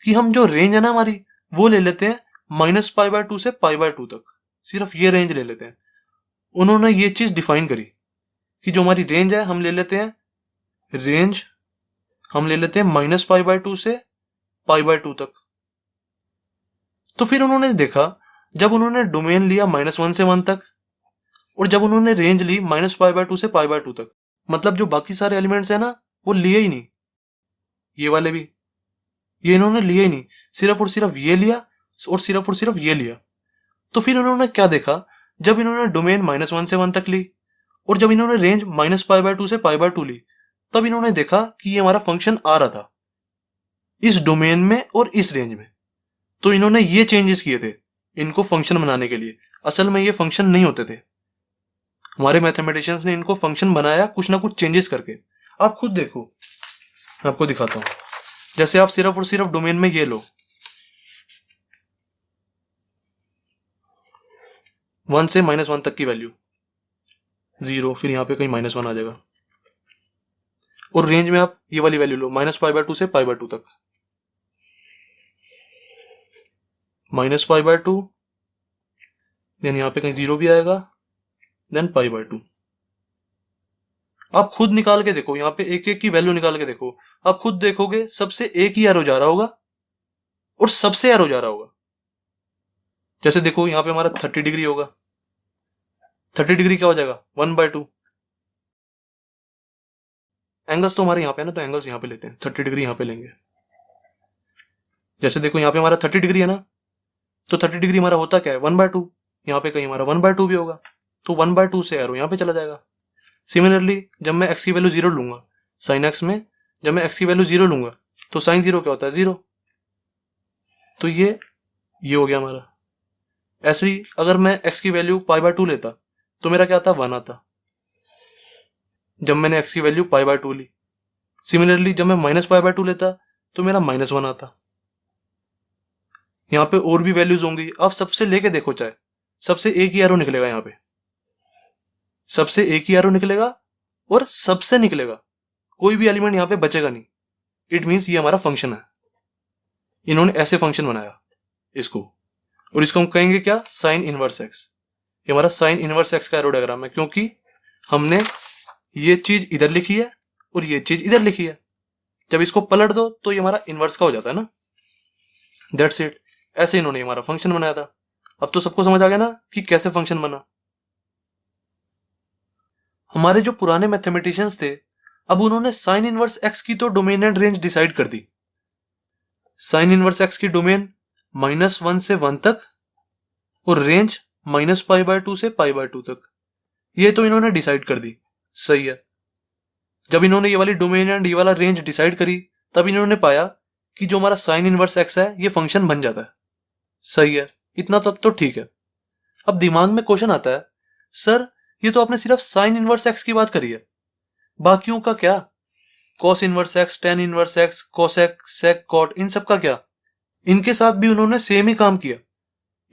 कि हम जो रेंज है ना हमारी, वो ले लेते हैं -π/2 से π/2 तक, सिर्फ ये रेंज ले लेते हैं। उन्होंने ये चीज डिफाइन करी कि जो हमारी रेंज है हम ले लेते हैं, रेंज हम ले लेते हैं -π/2 से π/2 तक। तो फिर उन्होंने देखा, जब उन्होंने डोमेन लिया -1 से 1 तक, और जब उन्होंने रेंज ली -π/2 से π/2 तक, मतलब जो बाकी सारे एलिमेंट्स है ना वो लिए ही नहीं, ये वाले भी ये इन्होंने लिए ही नहीं, सिर्फ और सिर्फ ये लिया और सिर्फ ये लिया। तो फिर उन्होंने क्या देखा, जब इन्होंने डोमेन -1 से 1 तक ली और जब इन्होंने रेंज -π/2 से π/2 ली, तब इन्होंने देखा कि ये हमारा फंक्शन आ रहा था इस डोमेन में और इस रेंज में। तो इन्होंने ये चेंजेस किए थे इनको फंक्शन बनाने के लिए, असल में ये फंक्शन नहीं होते थे। हमारे मैथमेटिशियंस ने इनको फंक्शन बनाया कुछ ना कुछ चेंजेस करके। आप खुद देखो, मैं आपको दिखाता हूं। जैसे आप सिर्फ और सिर्फ डोमेन में ये लो 1 से -1 तक की वैल्यू 0, फिर यहां पे कहीं -1 आ जाएगा। और रेंज में आप ये वाली वैल्यू लो -π/2 से π/2 तक, -π/2, देन यहां पे कहीं 0 भी आएगा, देन π/2। आप खुद निकाल के देखो, यहाँ पे एक एक की वैल्यू निकाल के देखो, आप खुद देखोगे सबसे एक ही एरो जा रहा होगा और सबसे एरो जा रहा होगा। जैसे देखो यहाँ पे हमारा 30 डिग्री होगा, 30 डिग्री क्या हो जाएगा 1/2। एंगल्स तो हमारे यहाँ पे है ना, तो एंगल्स यहाँ पे लेते हैं, 30 डिग्री यहाँ पे लेंगे। जैसे देखो यहाँ पे हमारा 30 डिग्री है ना, तो 30 डिग्री हमारा होता क्या है 1/2, यहाँ पे कहीं हमारा 1/2 भी होगा, तो 1/2 से एरो यहाँ पे चला जाएगा। सिमिलरली जब मैं x की वैल्यू 0 लूंगा साइन x में, जब मैं x की वैल्यू 0 लूंगा तो साइन 0 क्या होता है 0, तो ये हो गया हमारा। ऐसे ही अगर मैं x की वैल्यू π/2 लेता तो मेरा क्या आता 1 आता, जब मैंने x की वैल्यू π/2 ली। सिमिलरली जब मैं -π/2 लेता तो मेरा -1 आता। यहाँ पे और भी वैल्यूज होंगी, आप सबसे लेके देखो, चाहे सबसे एक ही एरो निकलेगा, यहाँ पे सबसे एक ही एरो निकलेगा और सबसे निकलेगा, कोई भी एलिमेंट यहाँ पे बचेगा नहीं। इट मीन्स ये हमारा फंक्शन है, इन्होंने ऐसे फंक्शन बनाया इसको, और इसको हम कहेंगे क्या साइन इनवर्स एक्स। ये हमारा साइन इनवर्स एक्स का एरो डायग्राम है, क्योंकि हमने ये चीज इधर लिखी है और ये चीज इधर लिखी है, जब इसको पलट दो तो ये हमारा इनवर्स का हो जाता है ना, दैट्स इट। ऐसे इन्होंने हमारा फंक्शन बनाया था। अब तो सबको समझ आ गया ना कि कैसे फंक्शन बना। हमारे जो पुराने मैथमेटिशियंस थे, अब उन्होंने साइन इनवर्स एक्स की तो डोमेन एंड रेंज डिसाइड कर दी। साइन इनवर्स एक्स की डोमेन -1 से 1 तक और रेंज -π/2 से π/2 तक, ये तो इन्होंने डिसाइड कर दी, सही है। जब इन्होंने ये वाली डोमेन एंड ये वाला रेंज डिसाइड करी, तब इन्होंने पाया कि जो हमारा साइन इनवर्स एक्स है ये फंक्शन बन जाता है, सही है। इतना तक तो ठीक है। अब दिमाग में क्वेश्चन आता है, सर ये तो आपने सिर्फ साइन इनवर्स एक्स की बात करी है, बाकियों का क्या, cos inverse x, tan inverse x, cosec, sec, cot, इन सब का क्या। इनके साथ भी उन्होंने सेम ही काम किया,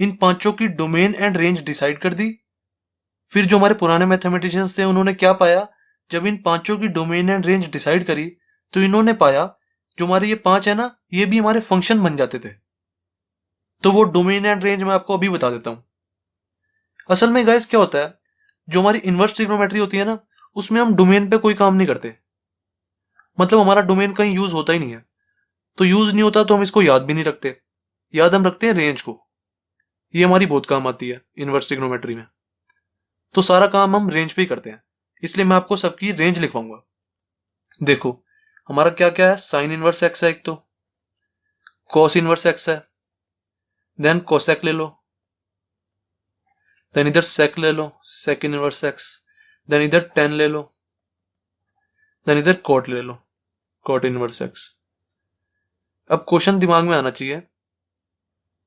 इन पांचों की डोमेन एंड रेंज डिसाइड कर दी। फिर जो हमारे पुराने मैथमेटिशियंस थे उन्होंने क्या पाया, जब इन पांचों की डोमेन एंड रेंज डिसाइड करी तो इन्होंने पाया जो हमारे ये 5 है ना, ये भी हमारे फंक्शन बन जाते थे। तो वो डोमेन एंड रेंज मैं आपको अभी बता देता हूं। असल में गाइस क्या होता है, जो हमारी इनवर्स ट्रिग्नोमेट्री होती है ना, उसमें हम डोमेन पे कोई काम नहीं करते, मतलब हमारा डोमेन कहीं यूज होता ही नहीं है। तो यूज नहीं होता तो हम इसको याद भी नहीं रखते, याद हम रखते हैं रेंज को। ये हमारी बहुत काम आती है इनवर्स ट्रिग्नोमेट्री में, तो सारा काम हम रेंज पे ही करते हैं, इसलिए मैं आपको सबकी रेंज लिखवाऊंगा। देखो हमारा क्या क्या है, साइन इनवर्स एक्स है एक, तो कॉस इनवर्स एक्स है, देन कोसेक ले लो, देन इधर सेक ले लो, सेक इनवर्स एक्स, देन इधर टेन ले लो, देन इधर कॉट ले लो, कॉट इनवर्स एक्स। अब क्वेश्चन दिमाग में आना चाहिए,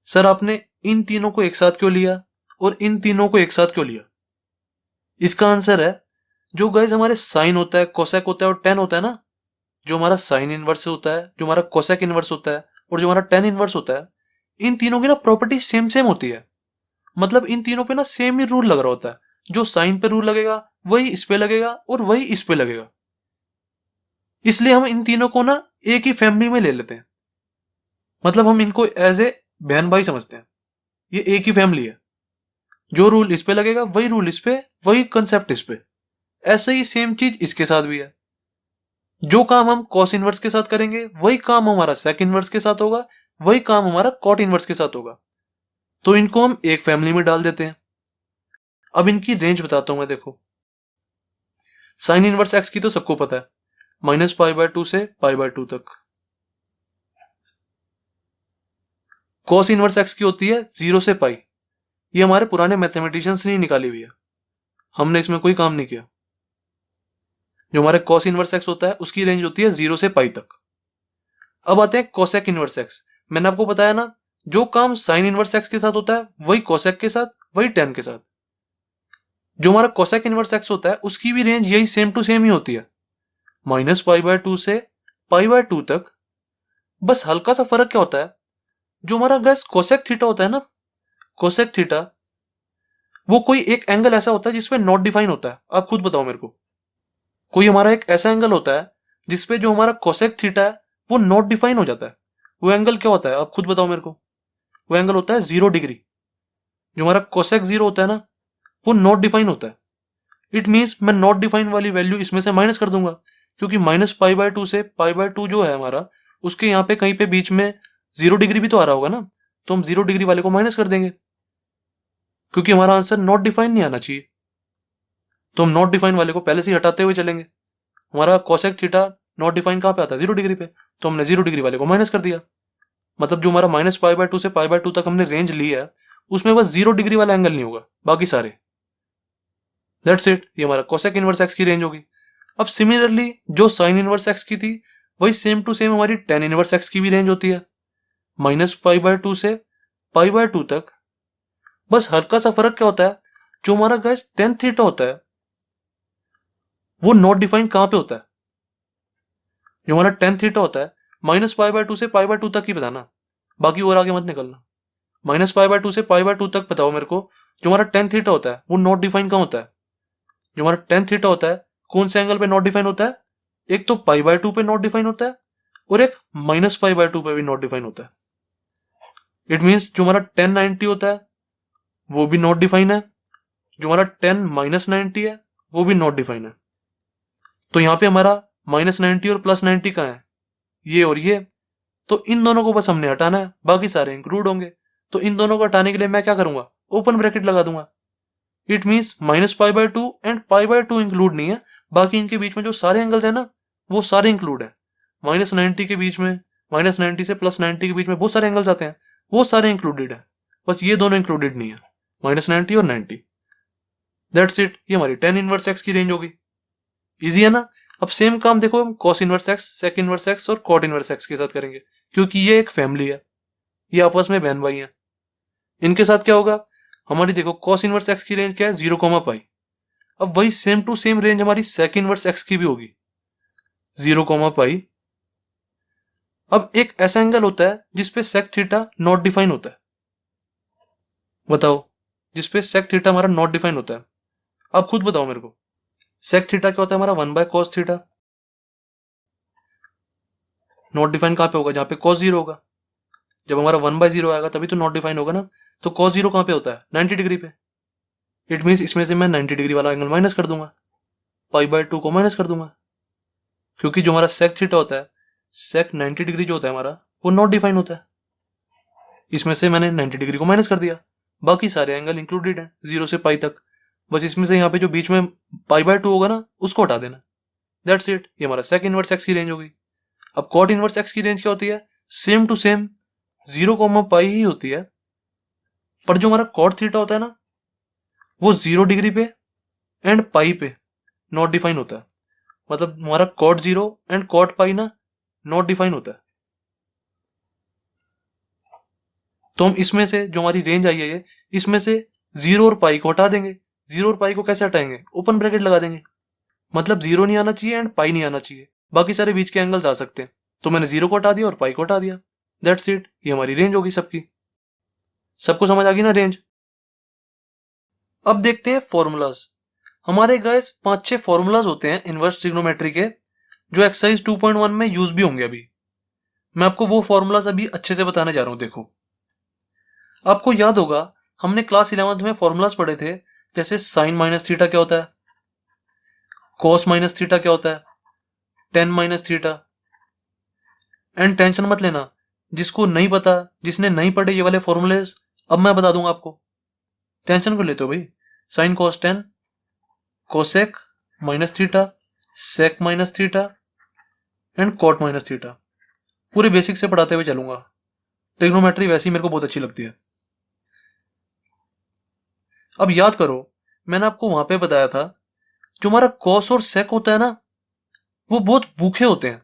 सर आपने इन तीनों को एक साथ क्यों लिया और इन तीनों को एक साथ क्यों लिया। इसका आंसर है, जो गाइस हमारे साइन होता है, कोसेक होता है और टेन होता है ना, जो हमारा साइन इनवर्स होता है, जो हमारा कोसेक इनवर्स होता है और जो हमारा टेन इनवर्स होता है, इन तीनों की ना प्रॉपर्टी सेम सेम होती है। मतलब इन तीनों पे ना सेम ही रूल लग रहा होता है, जो साइन पे रूल लगेगा वही इस पे लगेगा और वही इस पे लगेगा। इसलिए हम इन तीनों को ना एक ही फैमिली में ले लेते हैं, मतलब हम इनको एज ए बहन भाई समझते हैं, ये एक ही फैमिली है, जो रूल इस पे लगेगा वही रूल इस पे, वही कंसेप्ट इस पे। ऐसे ही सेम चीज इसके साथ भी है, जो काम हम कॉस इनवर्स के साथ करेंगे वही काम हमारा सेक इनवर्स के साथ होगा, वही काम हमारा कॉट इनवर्स के साथ होगा। तो इनको हम एक फैमिली में डाल देते हैं। अब इनकी रेंज बताता हूं मैं, देखो साइन इनवर्स एक्स की तो सबको पता है, -π/2 से π/2 तक। कॉस इनवर्स एक्स की होती है 0 से पाई, ये हमारे पुराने मैथमेटिशियंस ने निकाली हुई है, हमने इसमें कोई काम नहीं किया। जो हमारे कॉस इनवर्स एक्स होता है उसकी रेंज होती है 0 से पाई तक। अब आते हैं कोसेक इनवर्स एक्स। मैंने आपको बताया ना, जो काम साइन इनवर्स एक्स के साथ होता है वही कोसेक के साथ, वही टेन के साथ। जो हमारा कोसेक इनवर्स एक्स होता है उसकी भी रेंज यही सेम टू सेम ही होती है, -π/2 से π/2 तक। बस हल्का सा फर्क क्या होता है, जो हमारा गैस कोसेक थीटा होता है ना, कोसेक थीटा, वो कोई एक एंगल ऐसा होता है जिसपे नॉट डिफाइन होता है। आप खुद बताओ मेरे को, कोई हमारा एक ऐसा एंगल होता है जिसपे जो हमारा कोसेक थीटा है वो नॉट डिफाइन हो जाता है। वो एंगल क्या होता है, आप खुद बताओ मेरे को। वो एंगल होता है 0 डिग्री। जो हमारा कोसेक 0 होता है ना, वो नॉट डिफाइन होता है। इट मीन्स मैं नॉट डिफाइन वाली वैल्यू इसमें से माइनस कर दूंगा, क्योंकि -π/2 से π/2 जो है हमारा, उसके यहाँ पे कहीं पे बीच में 0 डिग्री भी तो आ रहा होगा ना, तो हम 0 डिग्री वाले को माइनस कर देंगे, क्योंकि हमारा आंसर नॉट डिफाइन नहीं आना चाहिए। तो हम नॉट डिफाइन वाले को पहले से ही हटाते हुए चलेंगे। हमारा कोसेक थीटा नॉट डिफाइन कहाँ पे आता है, 0 डिग्री पे, तो हमने 0 डिग्री वाले को माइनस कर दिया। मतलब जो हमारा -π/2 से π/2 तक हमने रेंज ली है, उसमें बस 0 डिग्री वाला एंगल नहीं होगा, बाकी सारे। दैट्स इट, ये हमारा कोसेक इनवर्स एक्स की रेंज होगी। अब सिमिलरली जो साइन इनवर्स एक्स की थी, वही सेम टू सेम हमारी टेन इनवर्स एक्स की भी रेंज होती है, -π/2 से π/2 तक। बस हल्का सा फर्क क्या होता है, जो हमारा गैस टेन थीटा होता है वो नॉट डिफाइन कहां पे होता है। जो हमारा टेन थीटा होता है -π/2 से π/2 तक ही बताना, बाकी और आगे मत निकलना। -π/2 से π/2 तक बताओ मेरे को, जो हमारा टेन थीटा होता है वो नॉट डिफाइन कहां होता है। जो हमारा टेन थीटा होता है कौन से एंगल पे नॉट डिफाइन होता है, एक तो π/2 पे नॉट डिफाइन होता है और एक -π/2 पे भी नॉट डिफाइन होता है। इट मीन्स जो हमारा 1090 होता है वो भी नॉट डिफाइन है, जो हमारा 10-90 है वो भी नॉट डिफाइन है। तो यहाँ पे हमारा -90 और +90 कहाँ है, ये और ये। तो इन दोनों को बस हमने हटाना है, बाकी सारे इंक्लूड होंगे। तो इन दोनों को हटाने के लिए मैं क्या करूंगा, ओपन ब्रैकेट लगा दूंगा। इट मीन्स -π/2 एंड π/2 इंक्लूड नहीं है, बाकी इनके बीच में जो सारे एंगल्स है ना, वो सारे इंक्लूड है। -90 के बीच में, -90 से +90 के बीच में बहुत सारे एंगल्स आते हैं, वो सारे इंक्लूडेड है। बस ये दोनों इंक्लूडेड नहीं है, -90 और 90। दैट्स इट, ये हमारी 10 इनवर्स एक्स की रेंज होगी। इजी है ना। अब सेम काम देखो हम cos inverse x, sec inverse x और कॉट इनवर्स एक्स के साथ करेंगे, क्योंकि ये एक फैमिली है, ये आपस में बहन भाई हैं। इनके साथ क्या होगा, हमारी देखो कॉस इनवर्स एक्स की रेंज क्या है, 0, अब वही सेम टू सेम रेंज हमारी सेक इनवर्स एक्स की भी होगी, 0, अब एक ऐसा एंगल होता है जिसपे सेक थीटा नॉट डिफाइन होता है। बताओ, जिसपे सेक थीटा हमारा नॉट डिफाइन होता है, अब खुद बताओ मेरे को। सेक थीटा क्या होता है हमारा, 1/cos थीटा। नॉट डिफाइन कहां पे होगा, जहां पे cos 0 होगा। जब हमारा 1/0 आएगा तभी तो नॉट डिफाइन होगा ना। तो cos 0 कहां पे होता है, 90 डिग्री पे। इट मीन्स इसमें से मैं 90 डिग्री वाला एंगल माइनस कर दूंगा, π/2 को माइनस कर दूंगा, क्योंकि जो हमारा सेक थीटा होता है, सेक 90 डिग्री जो होता है हमारा, वो नॉट डिफाइन होता है। इसमें से मैंने 90 डिग्री को माइनस कर दिया, बाकी सारे एंगल इंक्लूडेड है 0 से π तक। बस इसमें से यहाँ पे जो बीच में π/2 होगा ना, उसको हटा देना। दैट्स इट, ये हमारा सेक इनवर्स एक्स की रेंज होगी। अब कॉट इनवर्स एक्स की रेंज क्या होती है, सेम टू सेम 0, ही होती है, पर जो हमारा कॉट थीटा होता है ना, वो 0 डिग्री पे एंड पाई पे नॉट डिफाइन होता है। मतलब हमारा कॉट 0 एंड कॉट पाई ना नॉट डिफाइन होता है। तो हम इसमें से जो हमारी रेंज आई है, इसमें से 0 और पाई को हटा देंगे। 0 और पाई को कैसे हटाएंगे, ओपन ब्रैकेट लगा देंगे। मतलब 0 नहीं आना चाहिए एंड पाई नहीं आना चाहिए, बाकी सारे बीच के एंगल्स आ सकते हैं। तो मैंने 0 को हटा दिया और पाई को हटा दिया। दैट्स इट, ये हमारी रेंज होगी सबकी। सबको समझ आ गई ना रेंज। अब देखते हैं फॉर्मूलाज। हमारे गाइस 5-6 फॉर्मूलाज होते हैं इनवर्स ट्रिग्नोमेट्री के, जो एक्सरसाइज 2.1 में यूज भी होंगे। अभी मैं आपको वो फॉर्मूलाज अभी अच्छे से बताने जा रहा हूं। देखो, आपको याद होगा हमने क्लास 11th में फॉर्मूलाज पढ़े थे, जैसे साइन माइनस थीटा क्या होता है, कॉस माइनस थीटा क्या होता है, ten minus theta. And tension मत लेना, जिसको नहीं पता, जिसने नहीं पढ़े ये वाले फॉर्मूलेज, अब मैं बता दूंगा आपको। टेंशन क्यों लेते हो भाई। Sine cos tan, cosec minus theta, sec minus theta and cot minus theta, पूरे बेसिक से पढ़ाते हुए चलूंगा। ट्रिग्नोमेट्री वैसे ही मेरे को बहुत अच्छी लगती है। अब याद करो, मैंने आपको वहां पे बताया था, जो हमारा कॉस और सेक होता है ना, वो बहुत भूखे होते हैं।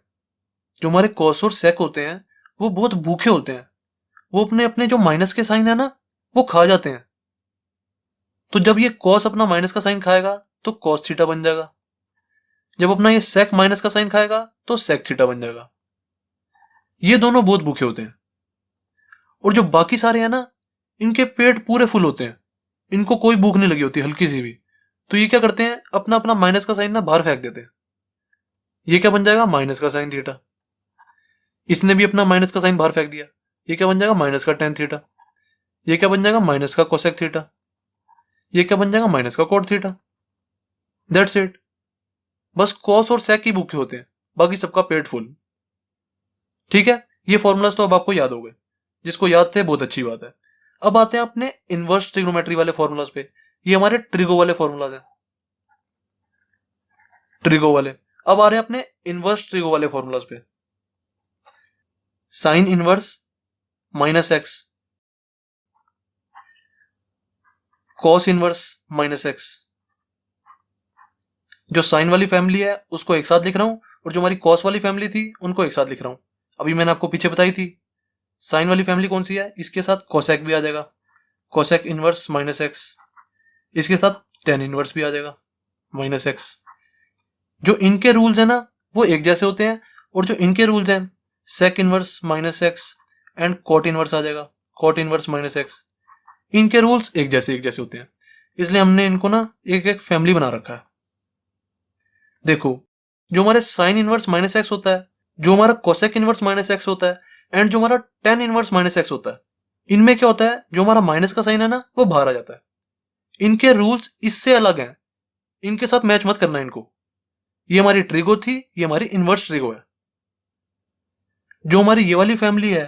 जो हमारे कॉस और सेक होते हैं वो बहुत भूखे होते हैं। वो अपने अपने जो माइनस के साइन है ना, वो खा जाते हैं। तो जब ये कॉस अपना माइनस का साइन खाएगा तो कॉस थीटा बन जाएगा, जब अपना ये सेक माइनस का साइन खाएगा तो सेक थीटा बन जाएगा। ये दोनों बहुत भूखे होते हैं, और जो बाकी सारे हैं ना, इनके पेट पूरे फुल होते हैं, इनको कोई भूख नहीं लगी होती हल्की सी भी। तो ये क्या करते हैं, अपना अपना माइनस का साइन ना बाहर फेंक देते हैं। ये क्या बन जाएगा, माइनस का साइन थीटा। इसने भी अपना माइनस का साइन बाहर फेंक दिया, ये क्या बन जाएगा, माइनस का टेन थीटा। ये क्या बन जाएगा, माइनस का कोसेक थीटा। ये क्या बन जाएगा, माइनस का कोट थीटा। That's it. बस कॉस और सेक ही भूखे होते हैं, बाकी सबका पेट फुल। ठीक है, ये फॉर्मूलाज तो अब आपको याद हो गए, जिसको याद थे बहुत अच्छी बात है। अब आते हैं अपने इनवर्स ट्रिग्नोमेट्री वाले फॉर्मूलाज पे। ये हमारे ट्रिगो वाले फॉर्मूलाज हैं, ट्रिगो वाले। अब आ रहे हैं अपने इनवर्स ट्रिगो वाले फॉर्मूलाज पे। Sign inverse minus x, cos inverse minus x. जो साइन वाली फैमिली है उसको एक साथ लिख रहा हूं, और जो हमारी कॉस वाली फैमिली थी उनको एक साथ लिख रहा हूं। अभी मैंने आपको पीछे बताई थी साइन वाली फैमिली कौन सी है, इसके साथ कोसेक भी आ जाएगा, कोसेक इनवर्स माइनस एक्स। इसके साथ टेन इनवर्स भी आ जाएगा माइनस एक्स। जो इनके रूल्स है ना वो एक जैसे होते हैं, और जो इनके रूल्स हैं sec inverse minus x and cot inverse आ जाएगा, कोट इनवर्स माइनस एक्स। इनके रूल्स एक जैसे होते हैं, इसलिए हमने इनको ना एक एक फैमिली बना रखा है। देखो, जो हमारे साइन इनवर्स माइनस एक्स होता है, जो हमारा कोसेक इनवर्स माइनस एक्स होता है, एंड जो हमारा टेन इनवर्स माइनस एक्स होता है, इनमें क्या होता है, जो हमारा माइनस का साइन है ना वो बाहर आ जाता है। इनके रूल्स इससे अलग हैं, इनके साथ मैच मत करना इनको। ये हमारी ट्रिगो थी, ये हमारी इनवर्स ट्रिगो है। जो हमारी ये वाली फैमिली है,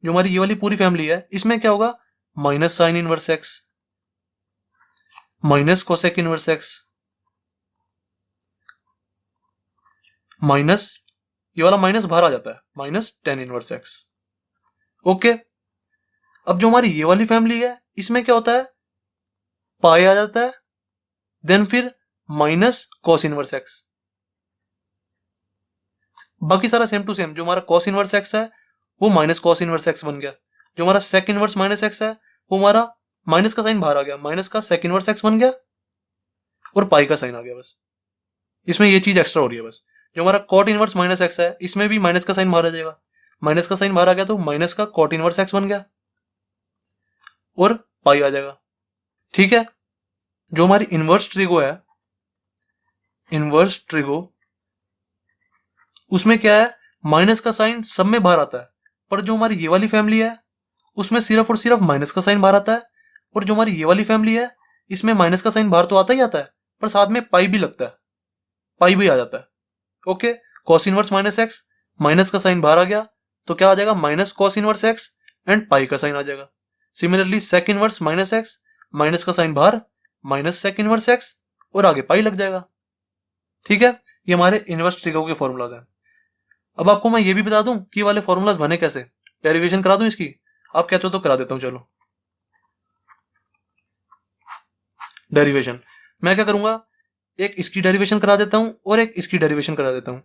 जो हमारी ये वाली पूरी फैमिली है, इसमें क्या होगा, minus sine inverse x minus cosec inverse x minus, ये वाला माइनस बाहर आ जाता है, minus ten inverse x. Okay, अब जो हमारी ये वाली फैमिली है इसमें क्या होता है, पाई आ जाता है, देन फिर माइनस कॉस इनवर्स एक्स। बाकी सारा सेम टू सेम। जो हमारा कॉस इनवर्स एक्स है वो माइनस कॉस इनवर्स एक्स बन गया, जो हमारा सेक इनवर्स माइनस एक्स है वो हमारा माइनस का साइन बाहर आ गया, माइनस का सेक इनवर्स एक्स बन गया, और पाई का साइन आ गया। बस इसमें ये चीज एक्स्ट्रा हो रही है बस। जो हमारा कॉट इनवर्स माइनस एक्स है इसमें भी माइनस का साइन बाहर आ जाएगा, माइनस का साइन बाहर आ गया तो माइनस का कॉट इनवर्स एक्स बन गया, और पाई आ जाएगा। ठीक है, जो हमारी इनवर्स ट्रिगो है, इनवर्स ट्रिगो, उसमें क्या है, माइनस का साइन सब में बाहर आता है, पर जो हमारी ये वाली फैमिली है उसमें सिर्फ और सिर्फ माइनस का साइन बाहर आता है। और जो हमारी ये वाली फैमिली है इसमें माइनस का साइन बाहर तो आता ही आता है, पर साथ में पाई भी लगता है, पाई भी आ जाता है। Okay, cos inverse minus x, minus का साइन बाहर आ गया तो क्या आ जाएगा, minus cos inverse x and pi का साइन आ जाएगा। Similarly sec inverse minus x, minus का साइन बाहर, माइनस सेक इनवर्स एक्स, और आगे पाई लग जाएगा। ठीक है, ये हमारे इनवर्स ट्रिगो के फॉर्मूलाज हैं। अब आपको मैं ये भी बता दूं कि ये वाले फॉर्मूलाज बने कैसे, डेरिवेशन करा दूं इसकी, आप कहते हो तो करा देता हूं। चलो, डेरिवेशन मैं क्या करूंगा, एक इसकी डेरिवेशन करा देता हूं और एक इसकी डेरिवेशन करा देता हूं।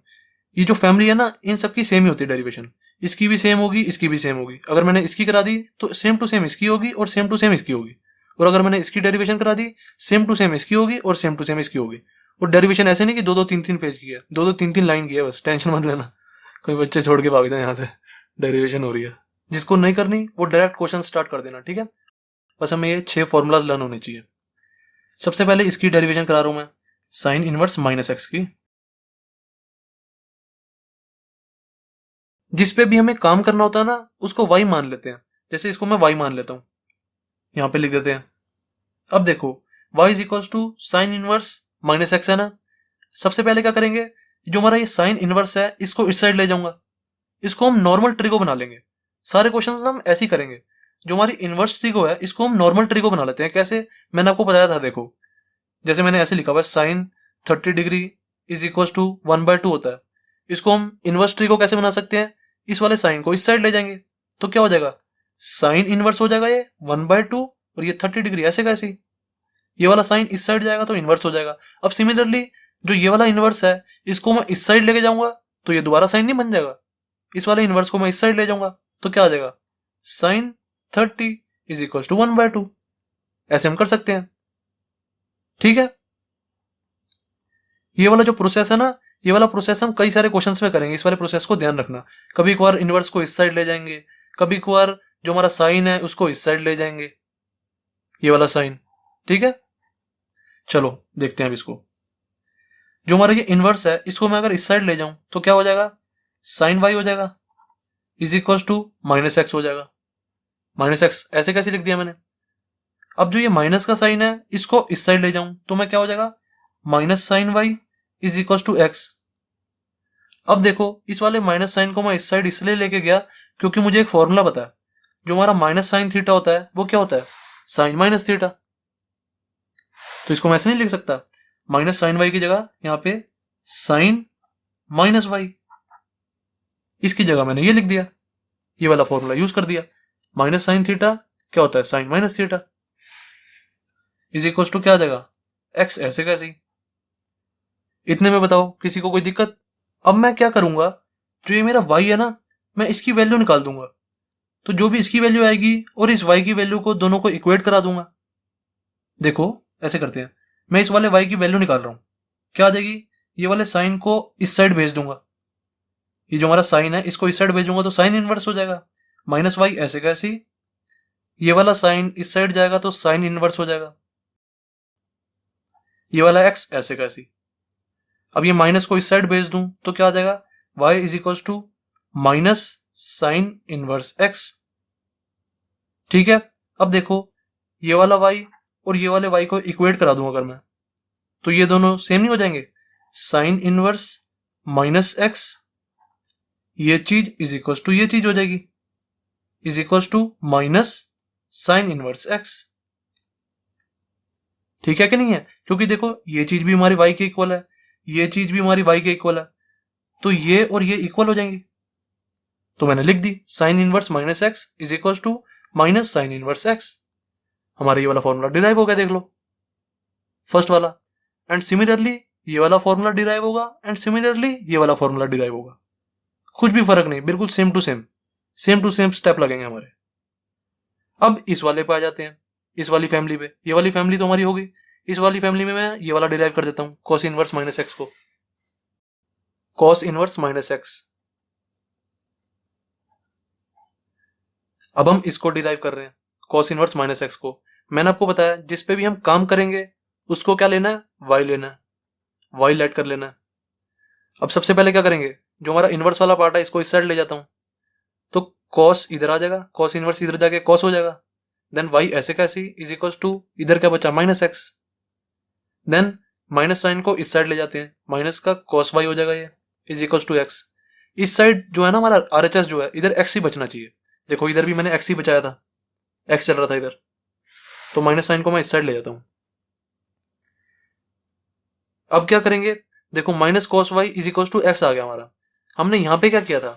ये जो फैमिली है ना इन सबकी सेम ही होती है डेरिवेशन, इसकी भी सेम होगी, इसकी भी सेम होगी। अगर मैंने इसकी करा दी तो सेम टू सेम इसकी होगी और सेम टू सेम इसकी होगी, और अगर मैंने इसकी डेरिवेशन करा दी सेम टू सेम इसकी होगी और सेम टू सेम इसकी होगी। और डेरिवेशन ऐसे नहीं कि दो दो तीन तीन पेज की है, दो दो तीन तीन लाइन की है, बस टेंशन मत लेना कोई बच्चे छोड़ के भाग जाए यहाँ से। डेरिवेशन हो रही है, जिसको नहीं करनी वो डायरेक्ट क्वेश्चन स्टार्ट कर देना। ठीक है, बस हमें ये 6 फॉर्मूलाज लर्न होने चाहिए। सबसे पहले इसकी डेरिवेशन करा रहा हूं मैं, साइन इनवर्स माइनस एक्स की। जिस पे भी हमें काम करना होता है ना उसको y मान लेते हैं, जैसे इसको मैं y मान लेता हूं, यहां पे लिख देते हैं। अब देखो y is equal to sine inverse minus x है ना। सबसे पहले क्या करेंगे, जो हमारा ये साइन इनवर्स है इसको इस साइड ले जाऊंगा, इसको हम नॉर्मल ट्रिगो बना लेंगे। सारे क्वेश्चंस हम ऐसे ही करेंगे। जो हमारी इनवर्स ट्रिगो है इसको हम नॉर्मल ट्रिगो बना लेते हैं। कैसे, मैंने आपको बताया था, देखो जैसे मैंने ऐसे लिखा हुआ है, sine 30 degree is equal to 1/2 होता है। इसको हम इनवर्स ट्रिगो कैसे बना सकते हैं, इस वाले साइन को इस साइड ले जाएंगे तो क्या हो जाएगा, साइन इनवर्स हो जाएगा ये 1/2, और ये 30 डिग्री ऐसे कैसे, ये वाला साइन इस साइड जाएगा तो इनवर्स हो जाएगा। अब सिमिलरली जो ये वाला इनवर्स है इसको मैं इस साइड लेके जाऊंगा तो ये दोबारा साइन नहीं बन जाएगा। इस वाले इनवर्स को मैं इस साइड ले जाऊंगा तो क्या आ जाएगा, साइन 30 इज इक्वल टू 1/2। ऐसे हम कर सकते हैं। ठीक है, ये वाला जो प्रोसेस है ना, ये वाला प्रोसेस हम कई सारे क्वेश्चंस में करेंगे। इस वाले प्रोसेस को ध्यान रखना। कभी कभार इनवर्स को इस साइड ले जाएंगे, कभी कभार जो हमारा साइन है उसको इस साइड ले जाएंगे, ये वाला साइन। ठीक है, चलो देखते हैं अब इसको। जो हमारा ये इनवर्स है, इसको मैं अगर इस साइड ले जाऊं तो क्या हो जाएगा, साइन वाई हो जाएगा, is equal to minus x हो जाएगा। माइनस एक्स ऐसे कैसे लिख दिया मैंने। अब जो ये माइनस का साइन है, इसको इस साइड ले जाऊं तो मैं क्या हो जाएगा, minus sine y is equal to x. अब देखो, इस वाले माइनस साइन को मैं इस साइड इसलिए लेके गया क्योंकि मुझे एक फॉर्मूला पता है। जो हमारा माइनस साइन थीटा होता है वो क्या होता है, साइन माइनस थीटा। तो इसको मैं ऐसे नहीं लिख सकता, माइनस साइन वाई की जगह यहाँ पे साइन माइनस वाई, इसकी जगह मैंने ये लिख दिया, ये वाला फॉर्मूला यूज कर दिया। माइनस साइन थीटा क्या होता है, sine minus theta, is equal to क्या आ जाएगा, एक्स ऐसे कैसे। इतने में बताओ किसी को कोई दिक्कत। अब मैं क्या करूंगा, जो ये मेरा y है ना, मैं इसकी वैल्यू निकाल दूंगा। तो जो भी इसकी वैल्यू आएगी और इस y की वैल्यू को दोनों को इक्वेट करा दूंगा। देखो ऐसे करते हैं, मैं इस वाले y की वैल्यू निकाल रहा हूं, क्या आ जाएगी, ये वाले साइन को इस साइड भेज दूंगा, ये जो हमारा साइन है इसको इस साइड भेजूंगा तो साइन इनवर्स हो जाएगा, माइनस वाई ऐसे कैसे। ये वाला साइन इस साइड जाएगा तो साइन इनवर्स हो जाएगा, ये वाला x ऐसे कैसे। अब ये माइनस को इस साइड भेज दूं तो क्या आ जाएगा, y is equal to minus sine inverse x। ठीक है, अब देखो ये वाला y और ये वाले y को इक्वेट करा दूं अगर मैं, तो ये दोनों सेम नहीं हो जाएंगे, साइन इनवर्स माइनस x, ये चीज इज इक्वल टू ये चीज हो जाएगी, is equal to minus sine inverse x। ठीक है कि नहीं है, क्योंकि देखो ये चीज भी हमारी y के इक्वल है, ये चीज भी हमारी y के इक्वल है, तो ये और ये इक्वल हो जाएंगी। तो मैंने लिख दी sine inverse minus x is equal to minus sine inverse x. हमारा ये वाला फॉर्मूला डिराइव हो गया, देख लो फर्स्ट वाला। एंड सिमिलरली ये वाला फॉर्मूला डिराइव होगा, एंड सिमिलरली ये वाला फॉर्मूला डिराइव होगा। कुछ भी फर्क नहीं, बिल्कुल सेम टू सेम स्टेप लगेंगे हमारे। अब इस वाले पे आ जाते हैं, इस वाली फैमिली पे। ये वाली फैमिली तो हमारी होगी, इस वाली फैमिली में मैं ये वाला डिराइव कर देता हूं, कॉस इनवर्स माइनस एक्स को, कॉस इनवर्स माइनस एक्स। अब हम इसको डिराइव कर रहे हैं, कॉस इनवर्स माइनस एक्स को। मैंने आपको बताया जिस पे भी हम काम करेंगे उसको क्या लेना है, वाई लेना है, वाई लेट कर लेना है। अब सबसे पहले क्या करेंगे, जो हमारा इनवर्स वाला पार्ट है इसको इस साइड ले जाता हूं, तो कॉस इधर आ जाएगा, कॉस इनवर्स इधर जाके कॉस हो जाएगा। देन वाई ऐसे कैसे इज इक्वल टू इधर क्या बचा, minus x. Then minus sign को इस साइड ले जाते हैं, माइनस का कॉस वाई हो जाएगा, ये इज इक्वल टू एक्स। इस साइड जो है ना हमारा आरएचएस जो है, इधर एक्स ही बचना चाहिए। देखो इधर भी मैंने एक्स ही बचाया था, एक्स चल रहा था इधर, तो माइनस साइन को मैं इस साइड ले जाता हूं। अब क्या करेंगे, देखो minus cos y is equal to x आ गया हमारा। हमने यहां पे क्या किया था,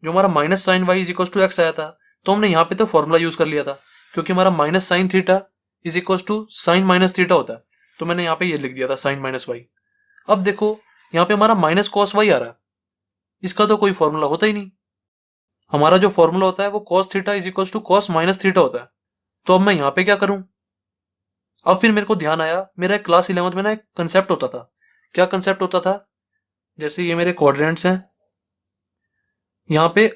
जो हमारा minus sine y is equal to x आया था, तो हमने यहां पे तो फॉर्मूला यूज कर लिया था, क्योंकि हमारा minus sine theta is equal to sine minus theta होता है, तो मैंने यहाँ पे ये लिख दिया था साइन माइनस वाई। अब देखो यहाँ पे हमारा माइनस कॉस वाई आ रहा है, इसका तो कोई फॉर्मूला होता ही नहीं। हमारा जो फॉर्मूला होता है वो cos theta is equal to cos minus theta होता है। तो अब मैं यहाँ पे क्या करूं, अब फिर मेरे को ध्यान आया, मेरा क्लास 11th में ना एक कंसेप्ट होता था। क्या कंसेप्ट होता था, जैसे ये मेरे क्वाड्रेंट्स हैं, यहाँ पे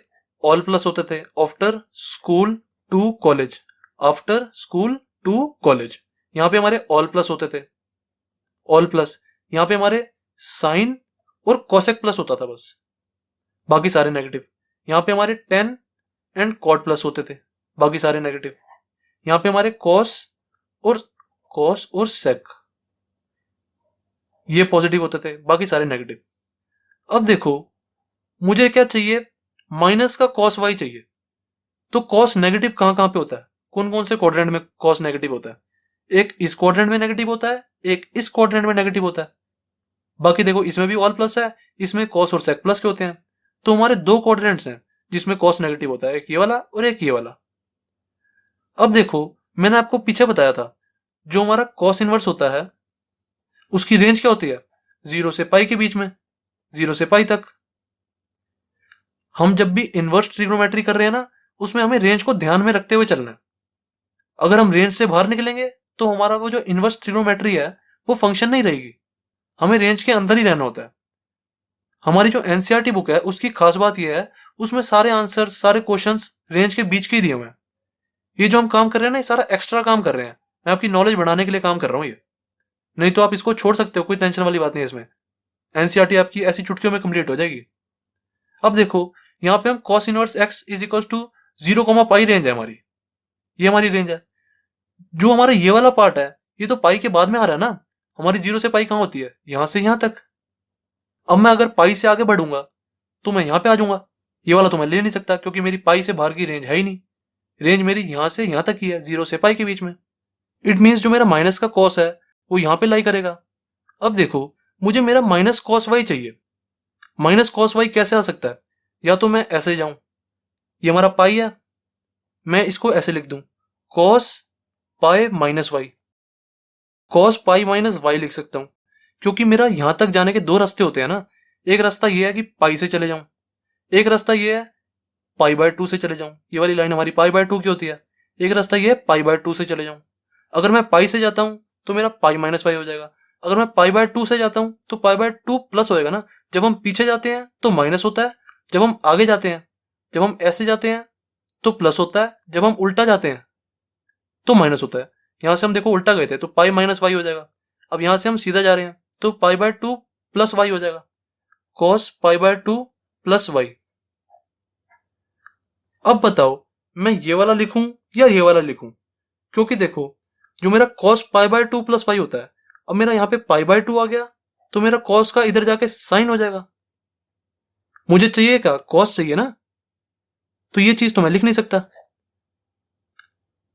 ऑल प्लस होते थे, after school to college, after school to college. यहाँ पे हमारे ऑल प्लस होते थे, ऑल प्लस। यहाँ पे हमारे साइन और कोसेक प्लस होता था बस, बाकी सारे नेगेटिव। यहाँ पे हमारे टेन एंड कॉट प्लस होते थे, बाकी सारे नेगेटिव। यहाँ पे हमारे कॉस और सेक ये पॉजिटिव होते थे, बाकी सारे नेगेटिव। अब देखो मुझे क्या चाहिए, माइनस का कॉस वाई चाहिए। तो कॉस नेगेटिव कहां कहां पे होता है, कौन कौन से क्वाड्रेंट में कॉस नेगेटिव होता है, एक इस क्वाड्रेंट में नेगेटिव होता है, एक इस क्वाड्रेंट में नेगेटिव होता है। बाकी देखो इसमें भी ऑल प्लस है, इसमें कॉस और सेक प्लस के होते हैं। तो हमारे दो क्वाड्रेंट्स हैं जिसमें कॉस नेगेटिव होता है, एक ये वाला और एक ये वाला। अब देखो मैंने आपको पीछे बताया था, जो हमारा कॉस इनवर्स होता है उसकी रेंज क्या होती है, 0 से पाई के बीच में, 0 से पाई तक। हम जब भी इनवर्स ट्रिग्नोमेट्री कर रहे हैं ना, उसमें हमें रेंज को ध्यान में रखते हुए चलना है। अगर हम रेंज से बाहर निकलेंगे तो हमारा वो जो इनवर्स ट्रिग्नोमेट्री है वो फंक्शन नहीं रहेगी, हमें रेंज के अंदर ही रहना होता है। हमारी जो एनसीईआरटी बुक है उसकी खास बात यह है, उसमें सारे आंसर, सारे क्वेश्चंस रेंज के बीच के ही दिए हुए हैं। ये जो हम काम कर रहे हैं ना, ये सारा एक्स्ट्रा काम कर रहे हैं, मैं आपकी नॉलेज बढ़ाने के लिए काम कर रहा हूँ ये। नहीं तो आप इसको छोड़ सकते हो, कोई टेंशन वाली बात नहीं है इसमें। एनसीईआरटी आपकी ऐसी चुटकियों में कंप्लीट हो जाएगी। अब देखो यहाँ पे हम cos inverse x is equal to 0, range है हमारी, ये हमारी रेंज है। जो हमारा ये वाला पार्ट है ये तो पाई के बाद में आ रहा है ना, हमारी 0 से पाई कहाँ होती है, यहां से यहां तक। अब मैं अगर पाई से आगे बढ़ूंगा तो मैं यहां पे आ जाऊंगा, ये वाला तो मैं ले नहीं सकता क्योंकि मेरी पाई से बाहर की रेंज है ही नहीं। रेंज मेरी यहां से यहां तक ही है, 0 से पाई के बीच में। इट मीन्स जो मेरा माइनस का कॉस है वो यहां पे लाई करेगा। अब देखो मुझे मेरा माइनस कॉस वाई चाहिए। माइनस कॉस वाई कैसे आ सकता है, या तो मैं ऐसे जाऊं, ये हमारा पाई है, मैं इसको ऐसे लिख दूं, cos pi minus y. Cos pi minus y लिख सकता हूं क्योंकि मेरा यहां तक जाने के दो रास्ते होते हैं ना। एक रास्ता ये है कि पाई से चले जाऊं, एक रास्ता ये है पाई बाय 2 से चले जाऊं, ये वाली लाइन हमारी पाई बाय 2 की होती है। एक रास्ता ये है पाई बाय 2 से चले जाऊं। अगर मैं पाई से जाता हूं तो मेरा पाई माइनस वाई हो जाएगा। अगर मैं पाई बाय 2 से जाता हूं तो पाई बाय 2 प्लस होएगा ना। जब हम पीछे जाते हैं तो माइनस होता है, जब हम आगे जाते हैं, जब हम ऐसे जाते हैं तो प्लस होता है, जब हम उल्टा जाते हैं तो माइनस होता है। यहां से हम देखो उल्टा गए थे तो पाई माइनस वाई हो जाएगा। अब यहां से हम सीधा जा रहे हैं तो पाई बाय 2 प्लस वाई हो जाएगा, cos pi by 2 plus y. अब बताओ मैं ये वाला लिखूं या ये वाला लिखूं, क्योंकि देखो जो मेरा cos pi by 2 plus y होता है, अब मेरा यहाँ पे पाई बाय 2 आ गया तो मेरा कॉस का इधर जाके साइन हो जाएगा। मुझे चाहिए क्या, कॉस चाहिए ना, तो ये चीज तो मैं लिख नहीं सकता।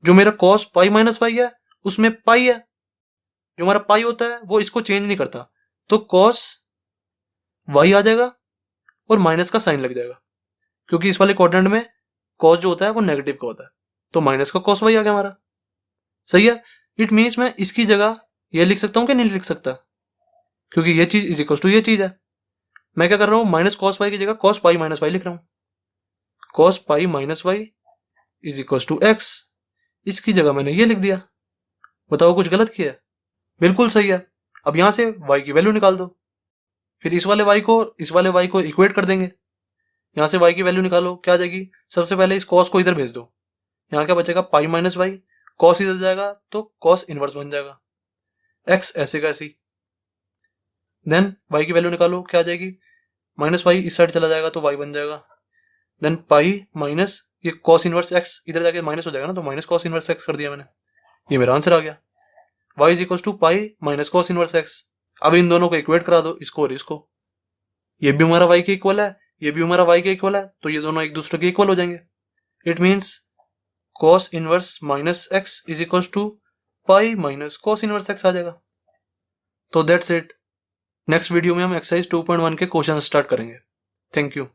जो मेरा कॉस पाई माइनस वाई है उसमें पाई है, जो हमारा पाई होता है वो इसको चेंज नहीं करता, तो कॉस वाई आ जाएगा और माइनस का साइन लग जाएगा, क्योंकि इस वाले क्वाड्रेंट में कॉस जो होता है वो नेगेटिव का होता है, तो माइनस का कॉस वाई आ गया हमारा। सही है। इट मीन्स मैं इसकी जगह ये लिख सकता हूं कि नहीं लिख सकता, क्योंकि ये चीज इज इक्वल टू ये चीज है। मैं क्या कर रहा हूं, माइनस कॉस वाई की जगह कॉस पाई माइनस वाई लिख रहा हूं। Cos pi minus y is equal to x, इसकी जगह मैंने ये लिख दिया। बताओ कुछ गलत किया है? बिल्कुल सही है। अब यहां से y की वैल्यू निकाल दो, फिर इस वाले y को इक्वेट कर देंगे। यहां से y की वैल्यू निकालो, क्या आ जाएगी, सबसे पहले इस cos को इधर भेज दो, यहां क्या बचेगा पाई माइनस वाई, कॉस इधर जाएगा तो कॉस इनवर्स बन जाएगा, x ऐसे का ऐसी। देन y की वैल्यू निकालो, क्या आ जाएगी, माइनस वाई इस साइड चला जाएगा तो y बन जाएगा। देन पाई माइनस ये कॉस इनवर्स x इधर जाके माइनस हो जाएगा ना, तो माइनस कॉस इनवर्स x कर दिया मैंने, ये मेरा आंसर आ गया। y is equal to pi minus cos inverse x। अब इन दोनों को इक्वेट करा दो, इसको और इसको, ये भी हमारा y के इक्वल है, ये भी हमारा y के इक्वल है, तो ये दोनों एक दूसरे के इक्वल हो जाएंगे। It means cos inverse minus x is equal to pi minus cos inverse x आ जाएगा। तो दैट्स इट। नेक्स्ट वीडियो में हम एक्सरसाइज 2.1 के क्वेश्चन स्टार्ट करेंगे। Thank you.